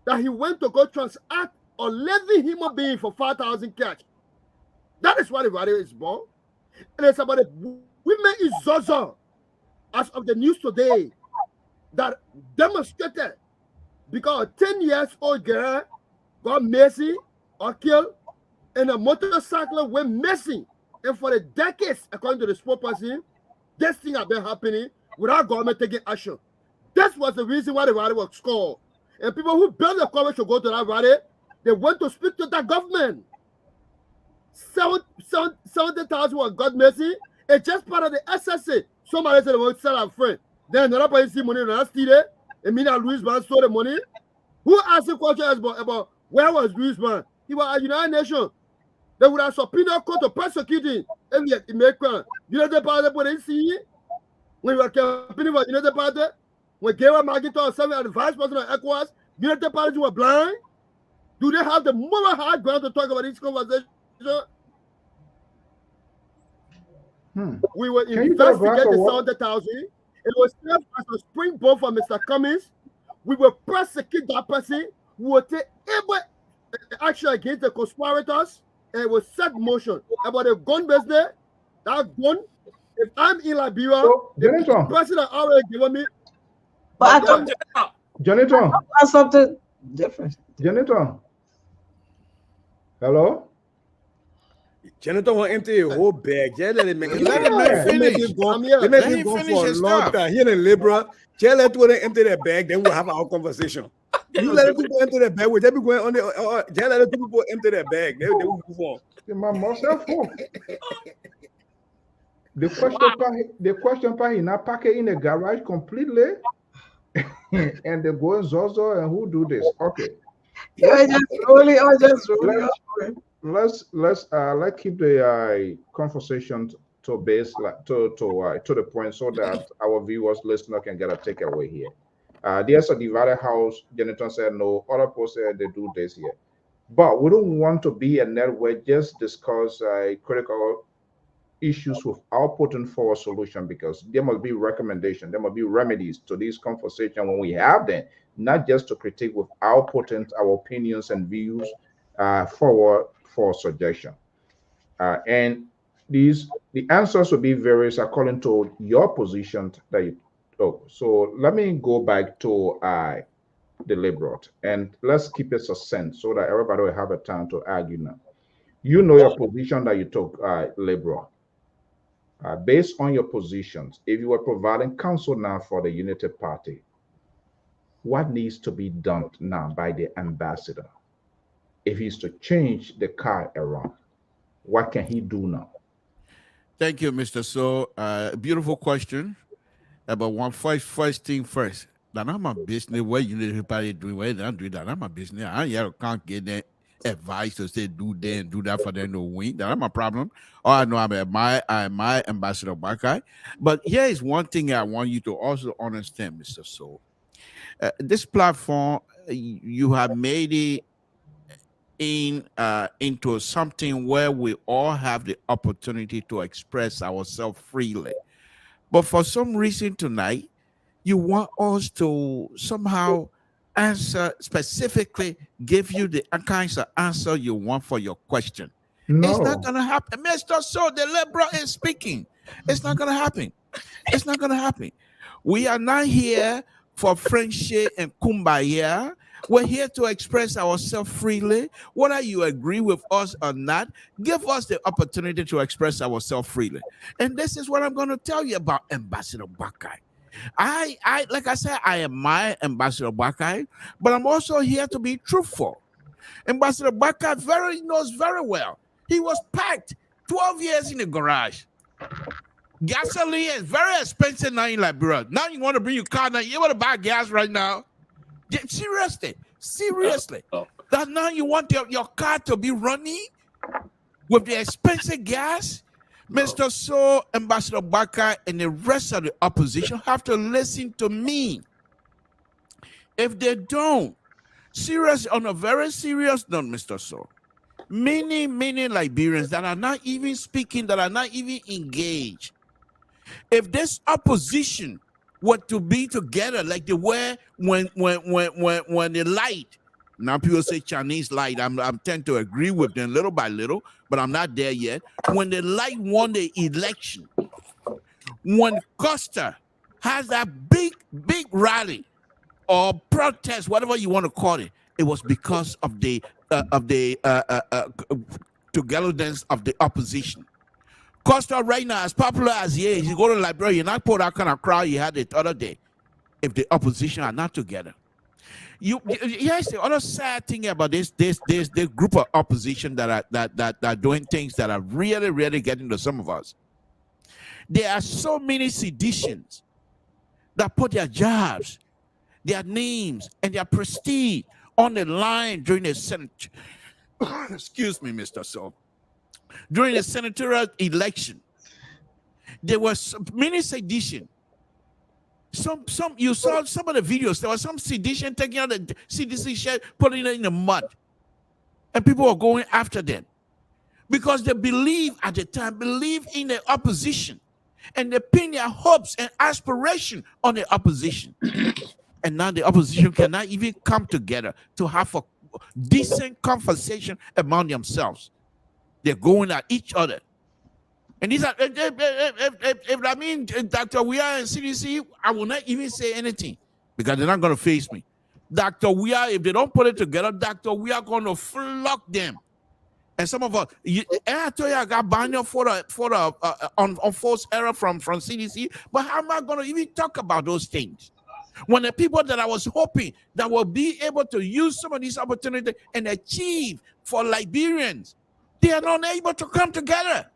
that he went to go transact a living human being for 5,000 cash. That is why the rally is born. And it's about the women in Zozo, as of the news today, that demonstrated because a 10-year-old girl got missing or killed, and a motorcycle went missing. And for the decades, according to the spokesperson, this thing has been happening without government taking action. This was the reason why the rally was called. And people who built the courage to go to that rally, they went to speak to the government. 70,000 was got missing. It's just part of the SSA. Somebody said they want to sell our friend. Then another person see money, another steal it. And me and Louis Man stole the money. Who asked the question about where was Louis Man? He was at United Nations. They would have subpoenaed court to prosecute him if he made crime. United Party didn't see it. When you were campaigning for United Party, when Gabriel McIntyre serving as the vice president of ECOWAS, United Party were blind. Do they have the moral high ground to talk about this conversation? We were investigating the 70,000. It was served as a springboard for Mr. Cummings. We will prosecute that person. We will take every action against the conspirators, and it will set motion about the gun business. That gun, if I'm in Liberia, the person that already given me. But I Jonathan, something different. Jonathan, hello. Jonathan will empty a whole bag. Yeah, let him make it. Let him finish. Let him go for a long time. Here in Libra, just let them empty their bag, then we'll have our conversation. You let people empty their bag, will they be going on the just let the people empty their bag, they will move on. The question part he not pack it in the garage completely. And they go in Zozo and who do this? Okay. Let's keep the conversation to base to the point so that our viewers, listener can get a takeaway here. There's a divided house. Jonathan said no. Other people said they do this here, but we don't want to be a network just discuss critical issues without putting forward solution, because there must be recommendation, there must be remedies to these conversations when we have them, not just to critique without putting our opinions and views forward for suggestion. And the answers will be various according to your position that you took. So let me go back to the Liberal, and let's keep it succinct so that everybody will have a time to argue now. You know your position that you took, Liberal. Based on your positions, if you were providing counsel now for the Unity Party, what needs to be done now by the ambassador? If he's to change the car around, what can he do now? Thank you, Mr. So. Beautiful question. But first thing first. That I'm a business. What Unity Party doing? Why they not doing that? I'm a business. I can't get that advice to say do that and do that for them to win. That's my problem. Oh, I know I'm my Ambassador Bakai. But here is one thing I want you to also understand, Mr. So. This platform, you have made it into something where we all have the opportunity to express ourselves freely. But for some reason tonight, you want us to somehow answer specifically, give you the kinds of answer you want for your question. No. It's not going to happen. Mr. So, the Liberal is speaking. It's not going to happen. It's not going to happen. We are not here for friendship and kumbaya. We're here to express ourselves freely. Whether you agree with us or not, give us the opportunity to express ourselves freely. And this is what I'm going to tell you about Ambassador Bakai. I like I said, I am my Ambassador Bakai, but I'm also here to be truthful. Ambassador Bakai knows very well. He was packed 12 years in the garage. Gasoline is very expensive now in Liberia. Now you want to bring your car now. You want to buy gas right now? Seriously. That now you want your car to be running with the expensive gas? Mr. So, Ambassador Baka, and the rest of the opposition have to listen to me. If they don't, on a very serious note, Mr. So, many Liberians that are not even speaking, that are not even engaged, if this opposition were to be together like they were when the light, now people say Chinese light, I'm tend to agree with them little by little, but I'm not there yet. When the light won the election, when Costa has that big rally or protest, whatever you want to call it, it was because of the togetherness of the opposition. Costa right now, as popular as he is, you go to Liberia, you're not put that kind of crowd you had the other day if the opposition are not together. Here's the other sad thing about this group of opposition that are doing things that are really getting to some of us. There are so many seditions that put their jobs, their names, and their prestige on the line during the Senate. Excuse me, Mr. So. During the senatorial election, there was many sedition. You saw some of the videos. There was some sedition taking out the CDC shirt, putting it in the mud, and people were going after them because they believe at the time, believe in the opposition, and they pin their hopes and aspiration on the opposition. And now the opposition cannot even come together to have a decent conversation among themselves. They're going at each other. And these are, if I mean Dr. Weah and CDC, I will not even say anything because they're not going to face me. Dr. Weah, if they don't put it together, Dr. Weah going to flock them. And some of us, I told you I got banned for on false error from CDC, but how am I going to even talk about those things? When the people that I was hoping that will be able to use some of these opportunities and achieve for Liberians, they are not able to come together.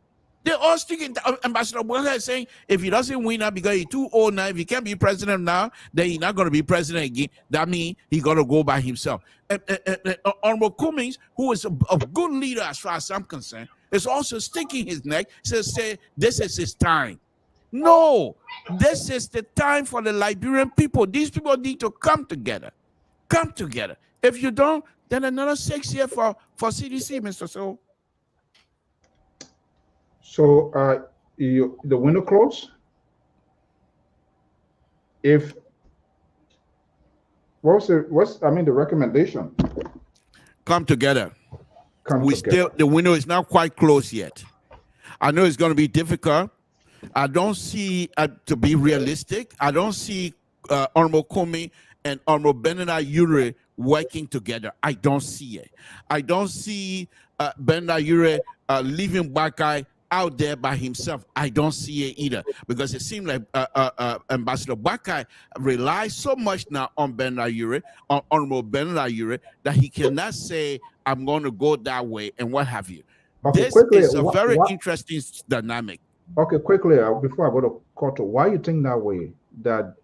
They're all sticking. Ambassador Baka is saying if he doesn't win now because he's too old now, if he can't be president now, then he's not going to be president again. That means he's going to go by himself. Honorable Cummings, who is a good leader as far as I'm concerned, is also sticking his neck, say this is his time. No, this is the time for the Liberian people. These people need to come together. Come together. If you don't, then another 6 years for CDC, Mr. So. So the window closed. If what's the recommendation? Come together. Still the window is not quite closed yet. I know it's going to be difficult. I don't see, to be realistic, I don't see Honorable Comey and Honorable Benedict Ure working together. I don't see it. I don't see Benedict Ure leaving Bakai out there by himself. I don't see it either because it seems like Ambassador Bakai relies so much now on Benedict Ure, on Honorable Benedict Ure, that he cannot say, I'm going to go that way and what have you. Okay, this quickly, is a very interesting dynamic. Okay, quickly, before I go to Koto, why you think that way, that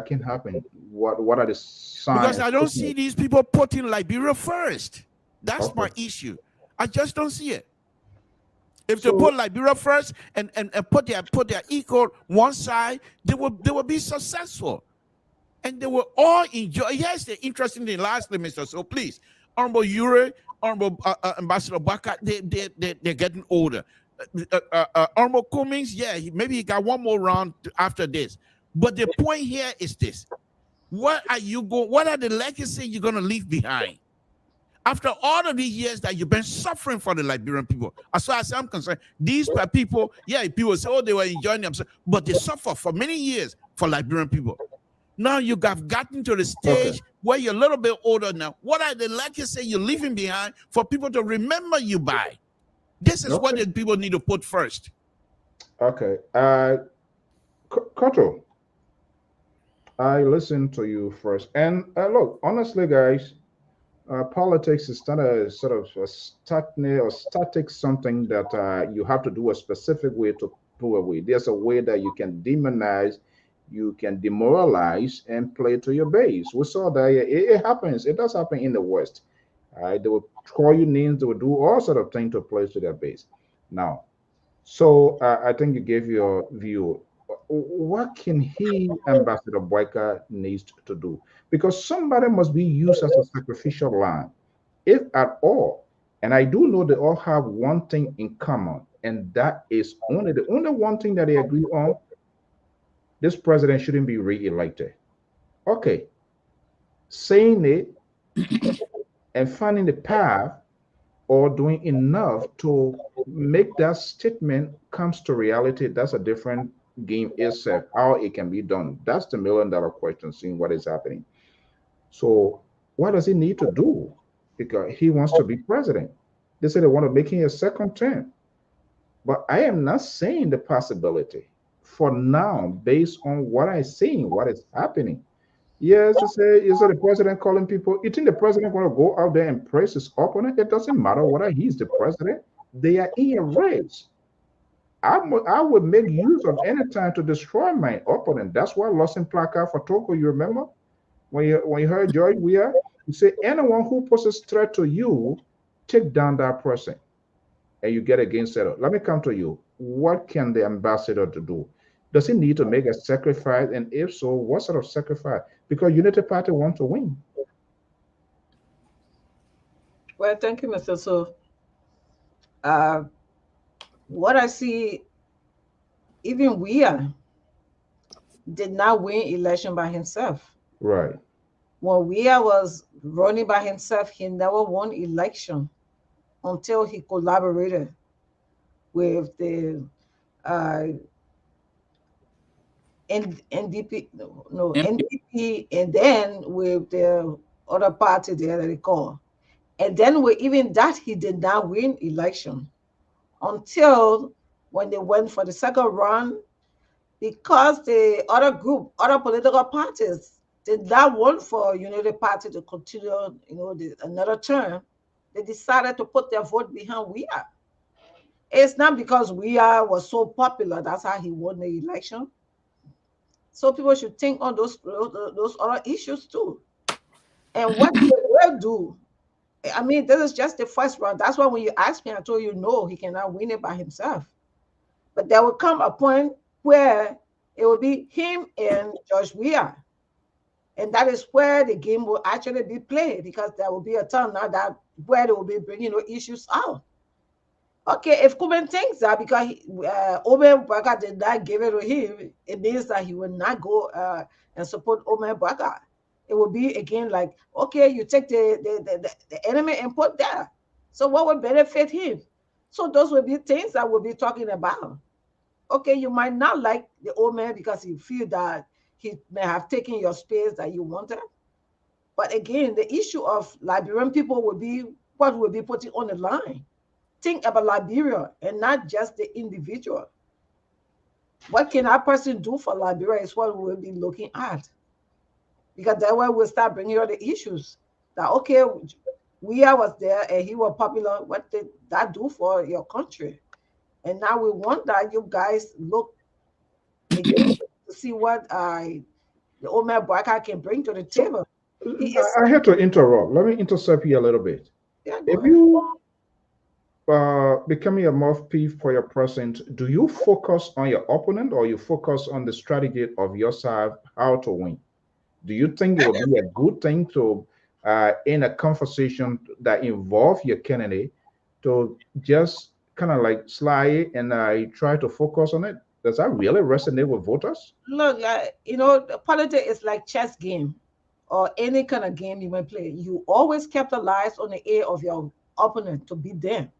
can happen? What are the signs? Because I don't see these people putting Liberia first. That's my issue. I just don't see it. If they put Liberia first and put their ego one side, they will be successful. And they will all enjoy. Yes, they're interesting thing. Lastly, Mr. So please, Honorable Ure, Honorable Ambassador Baka, they're getting older. Honorable Cummings, yeah, maybe he got one more round after this. But the point here is this: what are the legacy you're going to leave behind? After all of these years that you've been suffering for the Liberian people, as far as I'm concerned, these people, yeah, people say, oh, they were enjoying themselves, but they suffer for many years for Liberian people. Now you have gotten to the stage where you're a little bit older now. What are the legacy you're leaving behind for people to remember you by? This is what the people need to put first. Okay. Koto, I listened to you first. And look, honestly, guys, politics is not a sort of a static something that you have to do a specific way to pull away. There's a way that you can demonize, you can demoralize, and play to your base. We saw that it happens. It does happen in the West. They will call you names. They will do all sort of things to play to their base. Now, So I think you gave your view. What can he, Ambassador Boyka, needs to do? Because somebody must be used as a sacrificial lamb, if at all. And I do know they all have one thing in common, and that is only the only one thing that they agree on: this president shouldn't be re-elected. Okay, saying it and finding the path or doing enough to make that statement comes to reality, that's a different game itself. How it can be done, that's the million-dollar question, seeing what is happening. So what does he need to do? Because he wants to be president. They say they want to make him a second term. But I am not saying the possibility for now, based on what I see, what is happening. Yes, you say the president calling people. You think the president going to go out there and praise his opponent? It doesn't matter whether he's the president. They are in a race. I would make use of any time to destroy my opponent. That's why I lost in placard for Togo. You remember when you heard George Weah? You say anyone who poses threat to you, take down that person, and you get against it. Let me come to you. What can the ambassador to do? Does he need to make a sacrifice? And if so, what sort of sacrifice? Because Unity Party want to win. Well, thank you, Mr. So. What I see, even Weah did not win election by himself. Right. When Weah was running by himself, he never won election until he collaborated with the NDP, no, NDP, and then with the other party there that they call. And then with even that, he did not win election until when they went for the second round, because the other group, other political parties did not want for Unity Party to continue, another term. They decided to put their vote behind Weah. It's not because Weah was so popular, that's how he won the election. So people should think on those other issues too. And what they will do, I mean, this is just the first round. That's why when you asked me, I told you no, he cannot win it by himself. But there will come a point where it will be him and George Weah. And that is where the game will actually be played, because there will be a time now that where they will be bringing issues out. Okay, if Kuben thinks that because Omer Baka did not give it to him, it means that he will not go and support Omer Baka. It will be again like, okay, you take the enemy and put there. So what would benefit him? So those will be things that we'll be talking about. Okay, you might not like the old man because you feel that he may have taken your space that you wanted. But again, the issue of Liberian people will be what will be putting on the line. Think about Liberia and not just the individual. What can that person do for Liberia is what we'll be looking at. Because that way we'll start bringing all the issues. That, okay, Weah was there and he was popular. What did that do for your country? And now we want that you guys look again to see what the Omer Boyka can bring to the table. I had to interrupt. Let me intercept you a little bit. Yeah, If you becoming a mouthpiece for your president, do you focus on your opponent or you focus on the strategy of your side, how to win? Do you think it would be a good thing to, in a conversation that involve your candidate, to just kind of like slide and try to focus on it? Does that really resonate with voters? Look, politics is like chess game or any kind of game you may play. You always capitalize on the A of your opponent to beat them.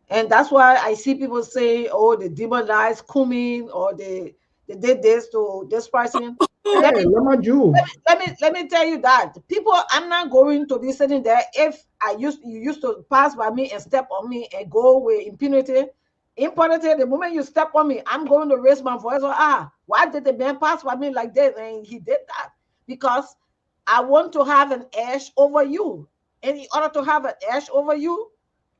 And that's why I see people say, oh, they demonized Kumin or they did this to this person. Hey, let me tell you that people, I'm not going to be sitting there if you used to pass by me and step on me and go with impunity. Impunity, the moment you step on me, I'm going to raise my voice. Why did the man pass by me like this? And he did that because I want to have an edge over you. And in order to have an edge over you,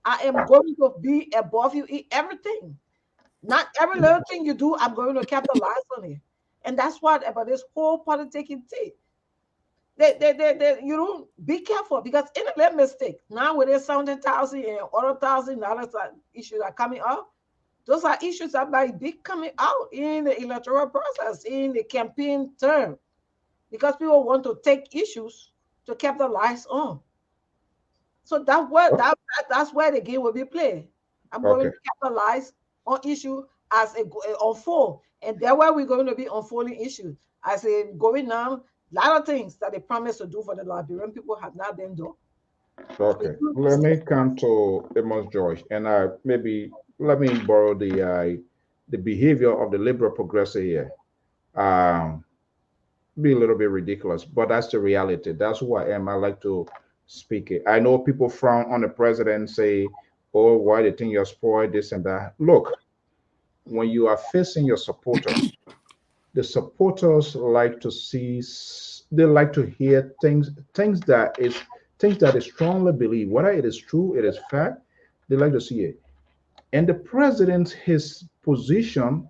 I am going to be above you in everything. Not every little thing you do, I'm going to capitalize on it. And that's what about this whole politicking thing. You don't be careful because in a little mistake, now with this $17,000 and other $1,000 issues are coming up, Those are issues that might be coming out in the electoral process, in the campaign term, because people want to take issues to capitalize on. So that's where the game will be played. I'm going Okay. to capitalize on issue as it unfold, and that's where we're going to be unfolding issues as it going on. A lot of things that they promised to do for the Liberian people have not been done. Okay. Let me come to Amos George, and maybe let me borrow the behavior of the liberal progressive here. Um, be a little bit ridiculous, but that's the reality. That's who I am. I like to speak it. I know people frown on the president, say, "Oh, why they think you're spoiled, this and that." Look, when you are facing your supporters, the supporters like to see, they like to hear things that they strongly believe, whether it is true, it is fact. They like to see it. And the president, his position,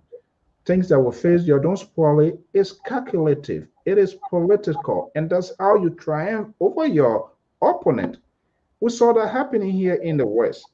things that will face you, don't spoil it, is calculative, it is political, and that's how you triumph over your opponent. We saw that happening here in the West.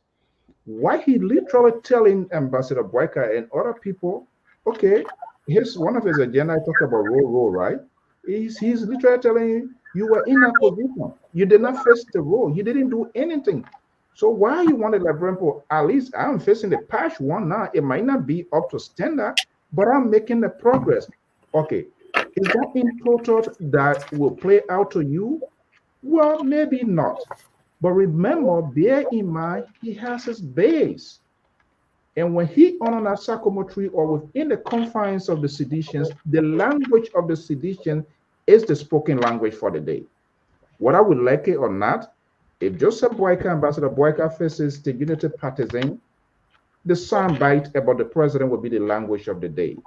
Why he literally telling Ambassador Boyka and other people, okay, here's one of his agenda. I talk about role, right? He's literally telling you were in a position. You did not face the role. You didn't do anything. So why you want to like people? At least I'm facing the patch one now. It might not be up to standard, but I'm making the progress. Okay. Is that in total that will play out to you? Well, maybe not. But remember, bear in mind, he has his base. And when he on a sycamore tree or within the confines of the seditions, the language of the sedition is the spoken language for the day. Whether we like it or not, if Joseph Boyka, Ambassador Boyka faces the unity partisan, the soundbite about the president will be the language of the day.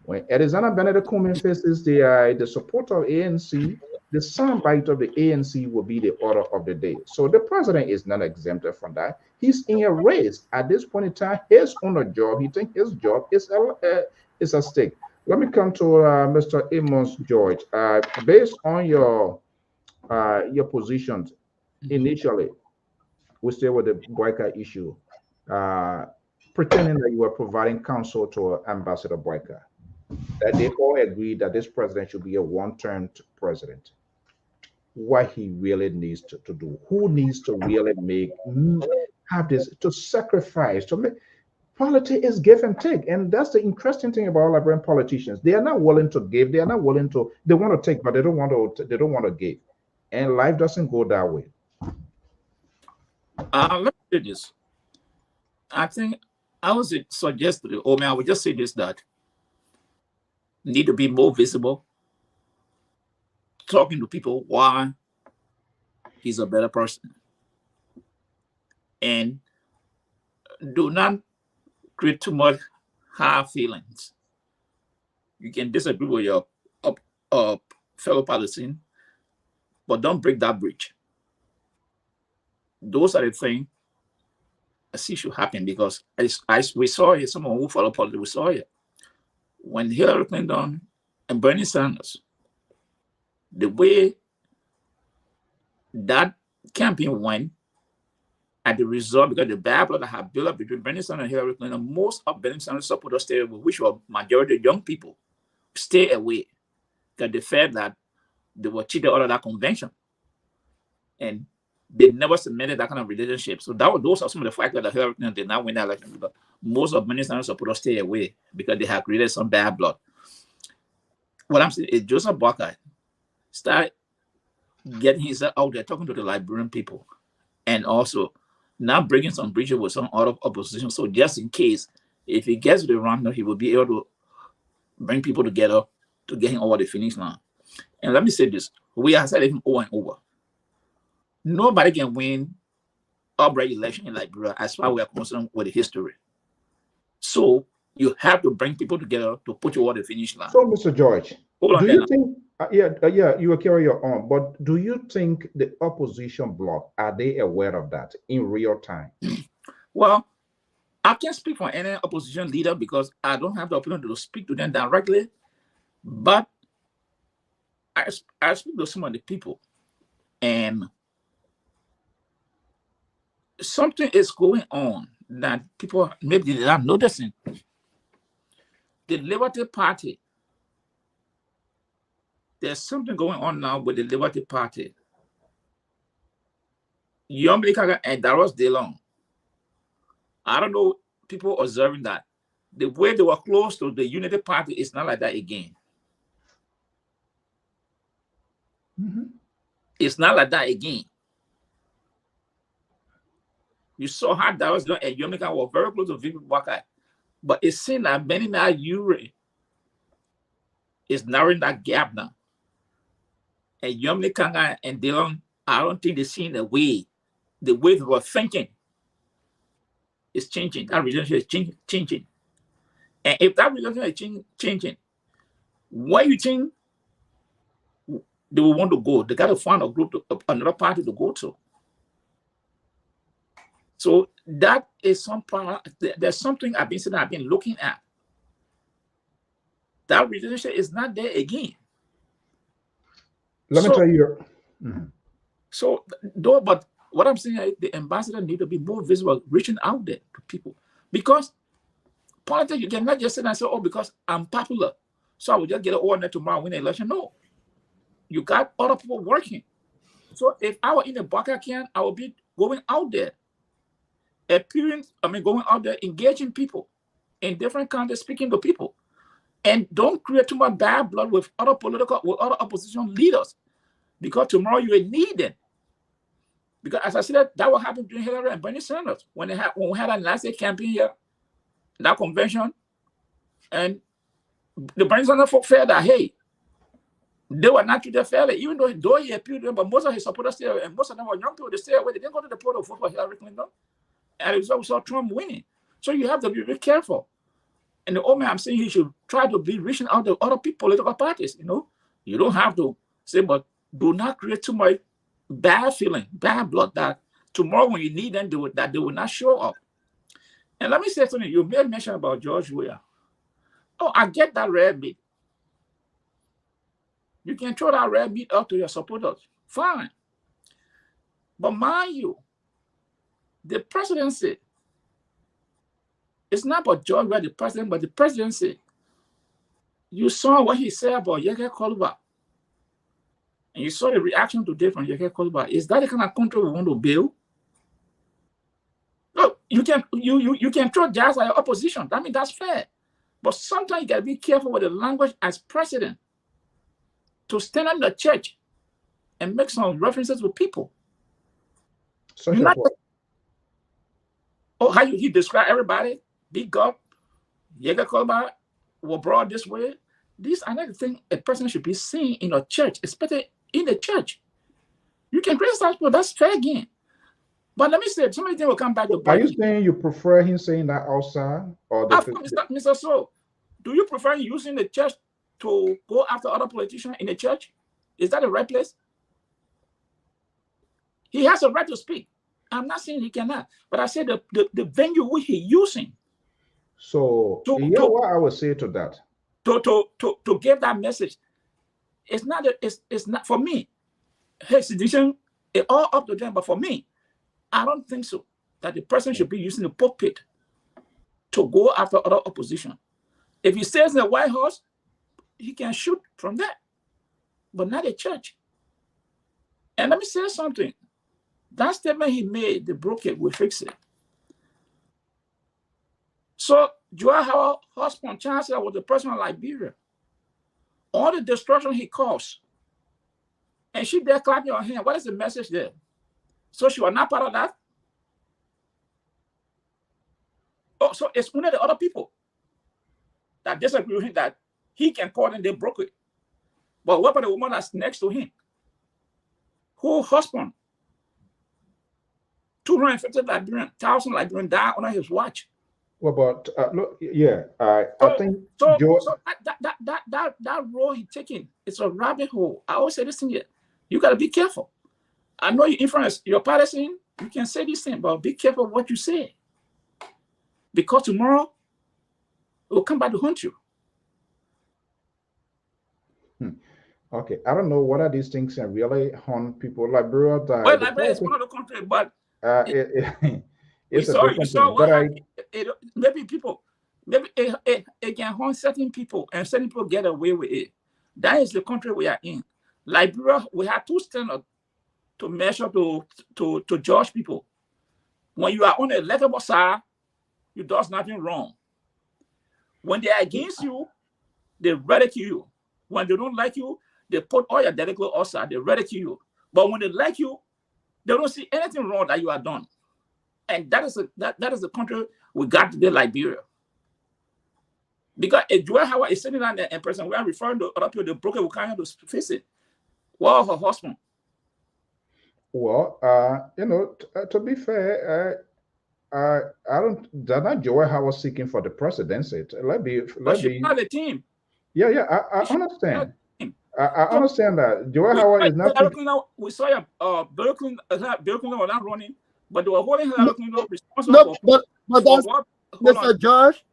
When Arizona Benedict Cumming faces the support of ANC, the soundbite of the ANC will be the order of the day. So the president is not exempted from that. He's in a race at this point in time. His own job, he thinks his job is at stake. Let me come to Mr. Amos George. Based on your positions initially, we stay with the Boyka issue, pretending that you were providing counsel to Ambassador Boyka, that they all agreed that this president should be a one-term president. What he really needs to do, who needs to really have this to sacrifice to make. Politics is give and take, and that's the interesting thing about Liberian politicians. They are not willing to give. They are not willing to. They want to take, but they don't want to. They don't want to give, and life doesn't go that way. Let me say this. I think I would suggest, or I would just say this, that need to be more visible, talking to people why he's a better person, and do not create too much hard feelings. You can disagree with your fellow partisan, but don't break that bridge. Those are the things I see should happen, because we saw it, someone who follow politics, we saw it. When Hillary Clinton and Bernie Sanders, the way that campaign went, at the result, because the bad blood that had built up between Bernie Sanders and Hillary Clinton, most of Bernie Sanders supporters stayed away, which were majority of young people, stay away, because they felt that they were cheated out of that convention. And they never cemented that kind of relationship. So those are some of the factors that Hillary Clinton did not win that election, because most of Bernie Sanders supporters stay away because they have created some bad blood. What I'm saying is Joseph Boyka started getting himself out there, talking to the Liberian people, and also now bringing some bridges with some other opposition. So just in case, if he gets to the round, he will be able to bring people together to get him over the finish line. And let me say this, we have said it over and over. Nobody can win outright election in Liberia as far as we are concerned with the history. So you have to bring people together to put you over the finish line. So, Mr. George, do you think? You will carry your own, but do you think the opposition bloc, are they aware of that in real time? Well, I can't speak for any opposition leader because I don't have the opportunity to speak to them directly, but I speak to some of the people, and something is going on that people maybe they're not noticing. The Liberty Party, there's something going on now with the Liberty Party. Young and Daros DeLong, I don't know, people observing that. The way they were close to the Unity Party is not like that again. It's not like that again. You saw how Daros DeLong and Yomika were very close to Vivi Buckeye. But it seems that many now Ure is narrowing that gap now. And Yomika and DeLong, I don't think they're seeing the way they were thinking is changing. That relationship is changing. And if that relationship is changing, where you think they will want to go? They got to find a group, another party to go to. So that is some part. There's something I've been looking at. That relationship is not there again. Let me tell you. So, though, but what I'm saying is the ambassador need to be more visible, reaching out there to people. Because politics, you cannot just sit and say, oh, because I'm popular, so I will just get an order tomorrow, win the election. No. You got other people working. So if I were in the Baka camp, I would be going out there, going out there, engaging people in different countries, speaking to people. And don't create too much bad blood with other opposition leaders, because tomorrow you will need them. Because as I said, that will happen during Hillary and Bernie Sanders when we had a last day campaign here, that convention, and the Bernie Sanders folk felt that hey, they were not treated fairly, even though he appealed to them, but most of his supporters stayed away, and most of them were young people. They stayed away. They didn't go to the poll to vote for Hillary Clinton, and it was also Trump winning. So you have to be very careful. And the old man, I'm saying he should try to be reaching out to other political parties. You don't have to say, but do not create too much bad feeling, bad blood, that tomorrow when you need them, they will not show up. And let me say something. You made mention about George Weah. Oh, I get that red meat. You can throw that red meat up to your supporters. Fine. But mind you, the presidency, it's not about George Weah, the president, but the presidency. You saw what he said about Yeke Kolba. And you saw the reaction today from Yeke Kolba. Is that the kind of country we want to build? Look, you can throw jazz at your opposition. I mean, that's fair. But sometimes you got to be careful with the language as president to stand in the church and make some references with people. Such as what? Oh, how he described everybody, big God, Yeke Kolba were brought this way. These are not the things a person should be seeing in a church, especially in the church. You can criticize people, that's fair game. But let me say, so many things will come back to bite. Are you saying you prefer him saying that outside? Or Mr. So, do you prefer using the church to go after other politicians in the church? Is that the right place? He has a right to speak. I'm not saying he cannot, but I said the venue which he's using. So, what I would say to that. To give that message, it's not for me. His decision, it's all up to them. But for me, I don't think so. That the person should be using the pulpit to go after other opposition. If he stays in the White House, he can shoot from that, but not a church. And let me say something. That statement he made, the broken will fix it. So Joel Howard husband, Chancellor, was the president of Liberia. All the destruction he caused. And she there clapping her hand. What is the message there? So she was not part of that? Oh, so it's only the other people that disagree with him that he can call and they broke it. But what about the woman that's next to him? Who husband? 250,000 Liberians died under his watch. Well, but look, yeah, I think so that role he's taking, it's a rabbit hole. I always say this thing here. You got to be careful. I know you influence your partisan. You can say this thing, but be careful what you say, because tomorrow it will come back to haunt you. Okay, I don't know what are these things and really haunt people. Liberia died. Well, Liberia is one of the countries, but It's a You different saw thing. what But happened. Maybe people, maybe it can harm certain people, and certain people get away with it. That is the country we are in. Liberia, we have two standards to measure to judge people. When you are on the electable side, you do nothing wrong. When they are against you, they ridicule you. When they don't like you, they put all your delegate outside, they ridicule you. But when they like you, they don't see anything wrong that you have done. And that is the country we got today, Liberia. Because if Joel Howard is sitting down there in person, we are referring to other people, the broken will kind of face it. Well, her husband. well, to be fair, I don't. They're not Joel Howard seeking for the presidency. But she's not the team. Yeah, I understand. I understand that Joel Howard is not. We saw Bill Clinton was not running, but they were holding Hillary Clinton responsible. No, but that's Mr. George.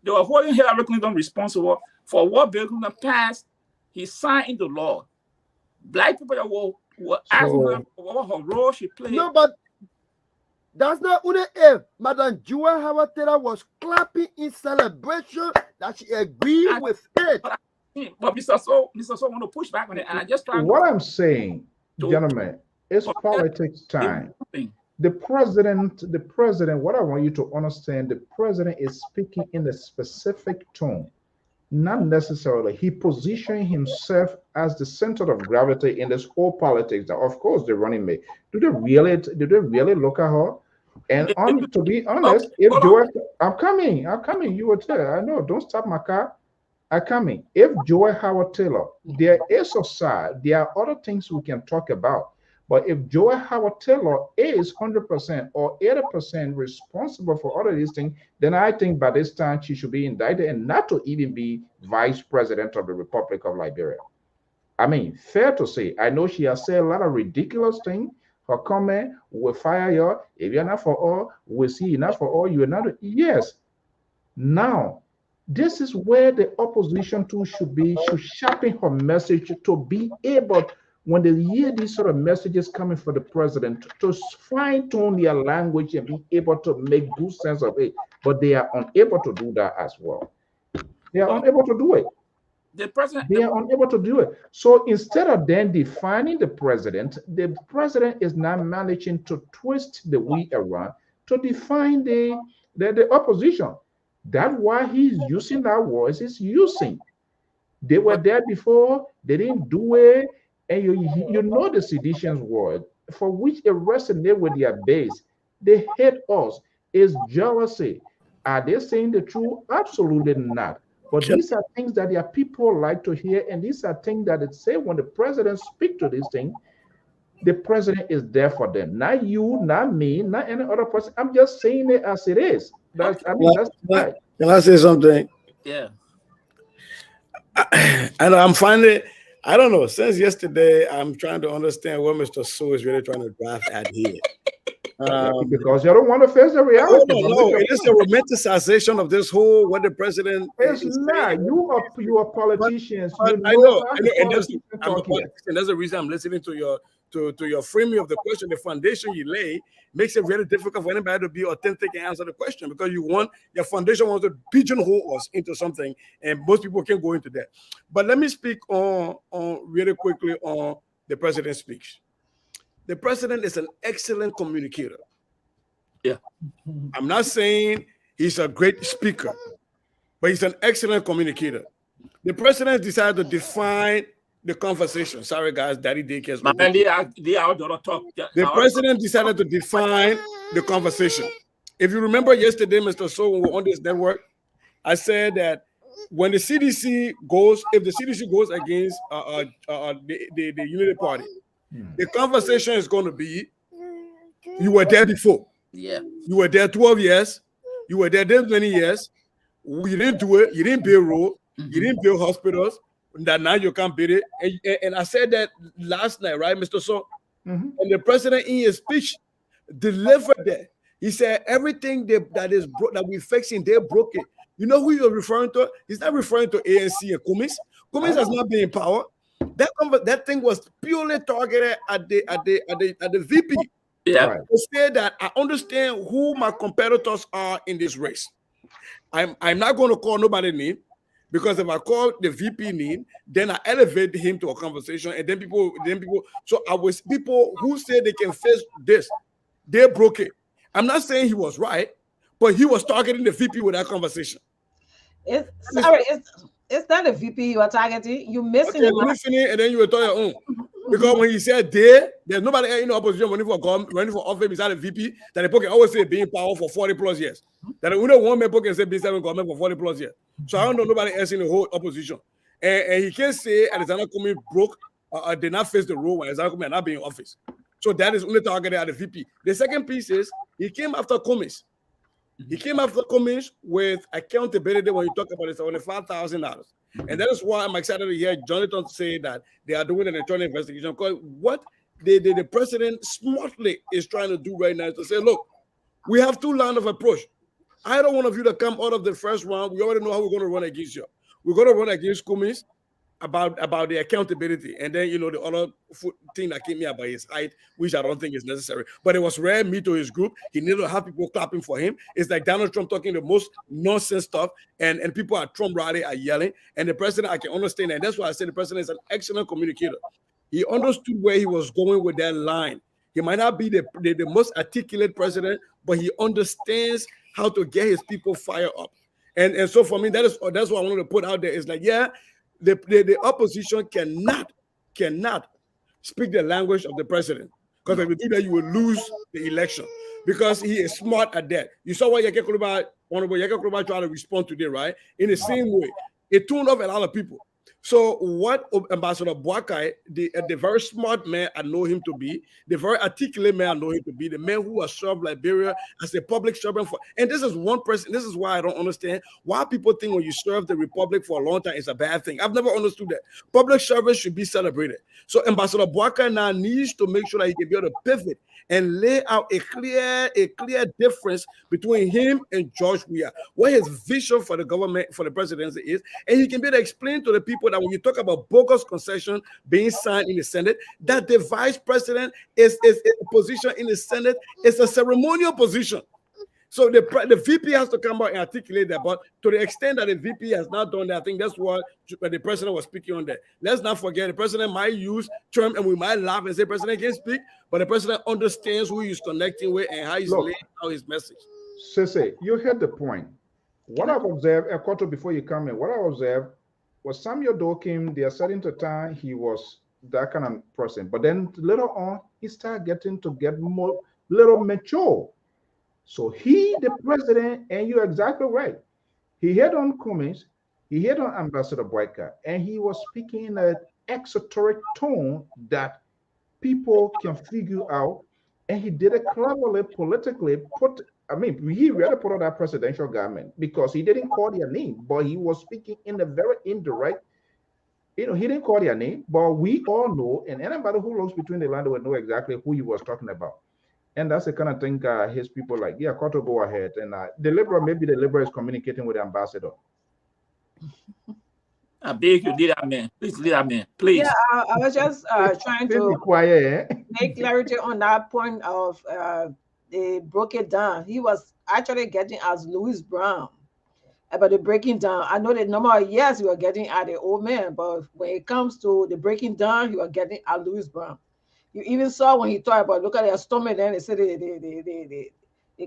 They were holding Hillary Clinton responsible for what Bill Clinton passed. He signed into law. Black people that were asking her what her role she played. No, but that's not only if Madam Joel Howard Taylor was clapping in celebration that she agreed with it. But Mr. So want to push back on it, and I just trying. What I'm saying, gentlemen, it's politics time. The president. What I want you to understand, the president is speaking in a specific tone. Not necessarily he positioning himself as the center of gravity in this whole politics. Now, of course, the running mate. Do they really look at her? And to be honest, if Joel, I'm coming. You will tell. I know. Don't stop my car. I'm coming. If Joel Howard Taylor, there is a side. There are other things we can talk about. But if Joel Howard Taylor is 100% or 80% responsible for all of these things, then I think by this time she should be indicted and not to even be vice president of the Republic of Liberia. I mean, fair to say, I know she has said a lot of ridiculous things. Her comment, we'll fire you. If you're not for all, we'll see you not for all. You're not. Yes. Now, this is where the opposition too should sharpen her message to be able, when they hear these sort of messages coming from the president, to fine-tune their language and be able to make good sense of it. But they are unable to do that as well. They are unable to do it. They are unable to do it. So instead of then defining the president is now managing to twist the wheel around to define the opposition. That's why he's using that word. He's using. They were there before. They didn't do it. And you know the seditions word for which it resonates with their base. They hate us. It's jealousy. Are they saying the truth? Absolutely not. But these are things that their people like to hear, and these are things that it say when the president speaks to this thing, the president is there for them. Not you, not me, not any other person. I'm just saying it as it is. That's right. Can I say something? Yeah. And I'm finding, I don't know, since yesterday, I'm trying to understand what Mr. So is really trying to drive at here. Because you don't want to face the reality. No, it is a romanticization of this whole what the president is not. You are politicians. But I know, and that's the reason I'm listening to your framing of the question. The foundation you lay makes it very difficult for anybody to be authentic and answer the question, because your foundation wants to pigeonhole us into something, and most people can't go into that. But let me speak on really quickly on the president's speech. The president is an excellent communicator. Yeah. I'm not saying he's a great speaker, but he's an excellent communicator. The president decided to define the conversation. Sorry, guys, Daddy Daycare's. The president decided to define the conversation. If you remember yesterday, Mr. So, when we were on this network, I said that when the CDC goes, if the CDC goes against the Unity Party, the conversation is going to be, you were there before. Yeah. You were there 12 years. You were there this many years. You didn't do it. You didn't build roads. You didn't build hospitals. That now you can't build it. And I said that last night, right, Mr. So? And the president in his speech delivered that. He said everything that we're fixing, they're broken. You know who you're referring to? He's not referring to ANC and Cummins. Cummins has not been in power. That thing was purely targeted at the VP. Yeah. Right. To say that I understand who my competitors are in this race. I'm not going to call nobody name, because if I call the VP name, then I elevate him to a conversation, and then people. So I was people who say they can face this, they broke it. I'm not saying he was right, but he was targeting the VP with that conversation. It's not a VP you are targeting. You missing Okay, him. let me finish, and then you will tell your own. Because when he said there's nobody in the opposition running for office beside a VP that the can always say being power for 40 plus years. That only one man can say being government for 40 plus years. So I don't know nobody else in the whole opposition. And he can't say Alexander Comey broke did not face the role when Alexander Comey not being in office. So that is only targeted at the VP. The second piece is he came after Comey. He came after Comey with accountability when you talk about it, $75,000. And that is why I'm excited to hear Jonathan say that they are doing an internal investigation. Because what the president smartly is trying to do right now is to say, look, we have two lines of approach. I don't want of you to come out of the first round. We already know how we're going to run against you. We're going to run against Comey about the accountability, and then the other thing that came here about his height, which I don't think is necessary, but it was rare me to his group. He needed to have people clapping for him. It's like Donald Trump talking the most nonsense stuff, and people at Trump rally are yelling, and the president, I can understand, and that's why I say the president is an excellent communicator. He understood where he was going with that line. He might not be the most articulate president, but he understands how to get his people fired up, and so for me, that's what I wanted to put out there. Is like, yeah, the opposition cannot speak the language of the president, because if you do that, you will lose the election, because he is smart at that. You saw what Honorable Yeke Kruba tried to respond today, right? In the same way, it turned off a lot of people. So what Ambassador Boakai, the very smart man I know him to be, the very articulate man I know him to be, the man who has served Liberia as a public servant for, and this is one person, this is why I don't understand why people think when you serve the Republic for a long time, it's a bad thing. I've never understood that. Public service should be celebrated. So Ambassador Boakai now needs to make sure that he can be able to pivot and lay out a clear difference between him and George Weah, what his vision for the government, for the presidency is, and he can be able to explain to the people that when you talk about bogus concession being signed in the Senate, that the vice president is a position in the Senate, is a ceremonial position. So the VP has to come out and articulate that. But to the extent that the VP has not done that, I think that's what the president was speaking on there. Let's not forget, the president might use term, and we might laugh and say president can't speak, but the president understands who he's connecting with and how he's laying out his message. Sese, you heard the point. What I've observed, a quarter before you come in, what I observed was Samuel Dokim, there are certain time he was that kind of person. But then later on, he started getting more little mature. So he, the president, and you're exactly right. He hit on Cummings, he hit on Ambassador Boyka, and he was speaking in an exoteric tone that people can figure out. And he did it cleverly, politically. He really put on that presidential government because he didn't call their name, but he was speaking in a very indirect. He didn't call their name, but we all know, and anybody who looks between the lines will know exactly who he was talking about. And that's the kind of thing his people like, yeah, Koto, go ahead. And maybe the Liberal is communicating with the ambassador. I beg you, lead that man. Please lead that man. Please. Yeah, I was just trying to make clarity on that point of they broke it down. He was actually getting as Louis Brown about the breaking down. I know the number of years you were getting at the old man, but when it comes to the breaking down, you are getting at Louis Brown. You even saw when he talked about look at their stomach, then they said they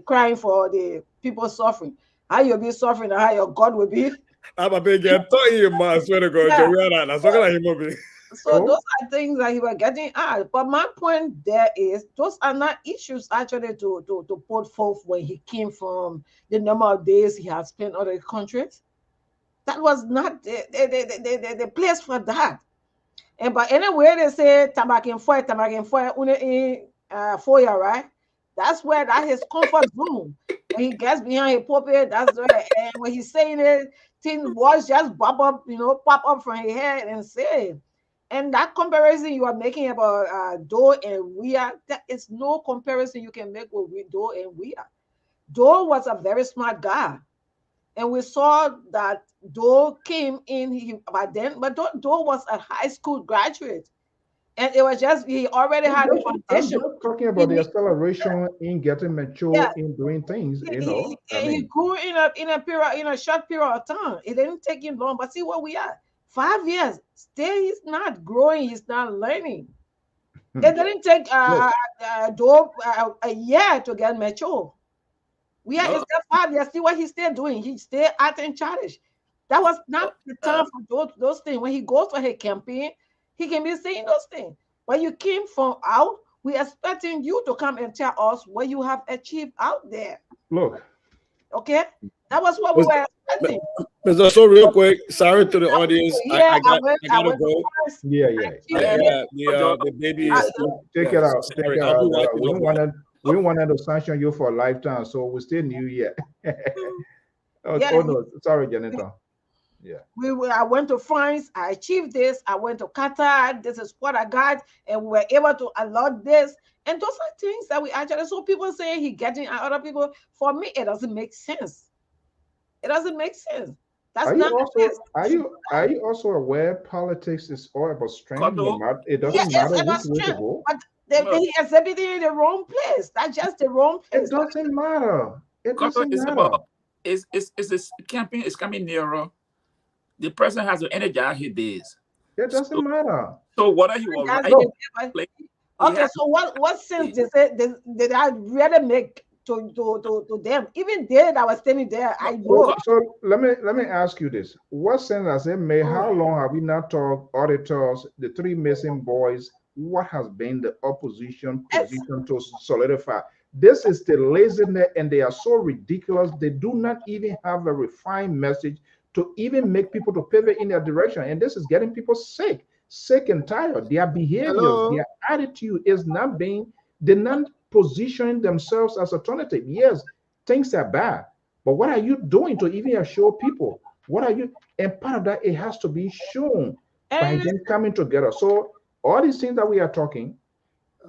crying for the people suffering. How you'll be suffering and how your God will be. I'm a big man. I swear to God. So those are things that he was getting at. But my point there is those are not issues actually to put forth when he came from the number of days he has spent in other countries. That was not the place for that. And but anyway, they say tabakin foy, foya, right? That's where that his comfort zone. When he gets behind a pulpit, that's where. And when he's saying it, things was just pop up from his head and say. And that comparison you are making about Doe and Weah, that is no comparison you can make with Doe and Weah. Doe was a very smart guy. And we saw that Doe came in by then, but Doe was a high school graduate. And it was just, he already had a I'm foundation. just talking about the acceleration in getting mature Yeah. in doing things. You know, He grew in a short period of time. It didn't take him long, but see where we are. 5 years. Still, he's not growing. He's not learning. It didn't take a year to get mature. We are in step 5 years. See what he's still doing. He's still acting childish. That was not the time for those things. When he goes for his campaign, he can be saying those things. When you came from out, we're expecting you to come and tell us what you have achieved out there. Look. Okay? That was what we were expecting. Mr. So real quick, sorry to the audience. Yeah, I gotta go. Yeah. The baby is take it out. Sorry, Take it I'll out. do We wanted to sanction you for a lifetime, so we still new yet. Oh no, sorry, Janita. Yeah. I went to France, I achieved this, I went to Qatar, this is what I got, and we were able to unlock this. And those are things that we actually, so people say he getting other people. For me, it doesn't make sense. It doesn't make sense. That's Are you also aware politics is all about strength? It doesn't matter which way to go. But they exhibiting in the wrong place. That's just the wrong place. It doesn't matter. It doesn't matter. About, is this campaign is coming nearer? The president has to energize his base. It doesn't matter. So what are you okay, so what sense did I really make to them? Even they that was standing there, I know. So let me ask you this: what sense has it made? How long have we not talked auditors, the 3 missing boys? What has been the opposition position to solidify? This is the laziness, and they are so ridiculous. They do not even have a refined message to even make people to pivot in their direction, and this is getting people sick and tired. Their behaviors, their attitude is not being, they're not positioning themselves as alternative. Yes, things are bad, but what are you doing to even assure people? What are you? And part of that, it has to be shown by them coming together. So all these things that we are talking,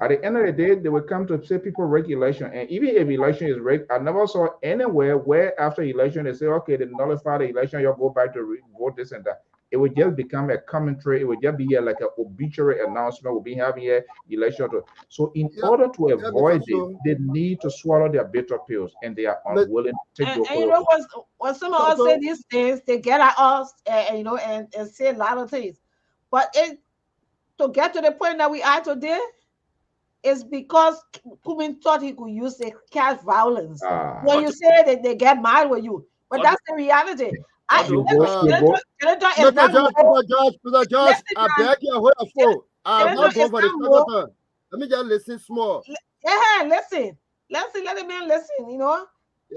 at the end of the day, they will come to say people rig election. And even if election is rigged, I never saw anywhere where after election they say, okay, they nullify the election, you'll go back to vote this and that. It would just become a commentary. It would just be like an obituary announcement. We'll be having here election. So in order to avoid it, they need to swallow their bitter pills, and they are unwilling to take those. And you know when some of us say these things, they get at us, and say a lot of things. But to get to the point that we are today, is because Kumin thought he could use the cash violence. When you say that they get mad with you, but that's the reality. Mr. George, I beg you, hold a phone. I'm not going for the second time. Let me just listen small. Yeah, listen. Let the man listen, you know.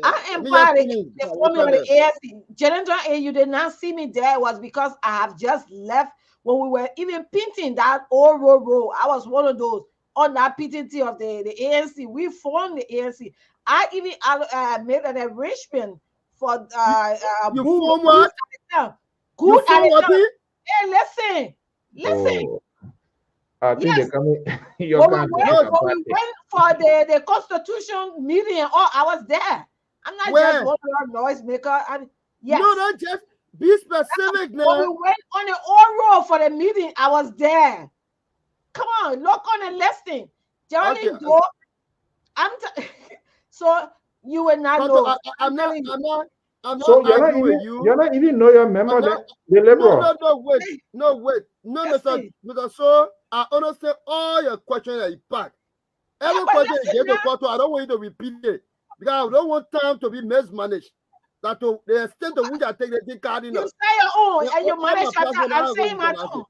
I am part of the formula of the ASC. General, you did not see me there. It was because I have just left when we were even painting that old road. I was one of those on that PTT of the ANC. We formed the ANC. I even made an arrangement for you form what? Good at it. Hey, listen. I think they're coming. We went for the constitution meeting. I was there. I'm not just one noisemaker. Yes. No, not just be specific now. When we went on the old road for the meeting, I was there. Come on, look on the listing. Geraldine so you will not know. I'm not so you're not even know your member that the liberal. No, wait. No, Mr. So I understand all your questions that you pack. Every question you gave to Koto, I don't want you to repeat it because I don't want time to be mismanaged. That to the extent to which I take the card in. You say your own and you manage your time. I'm saying my own.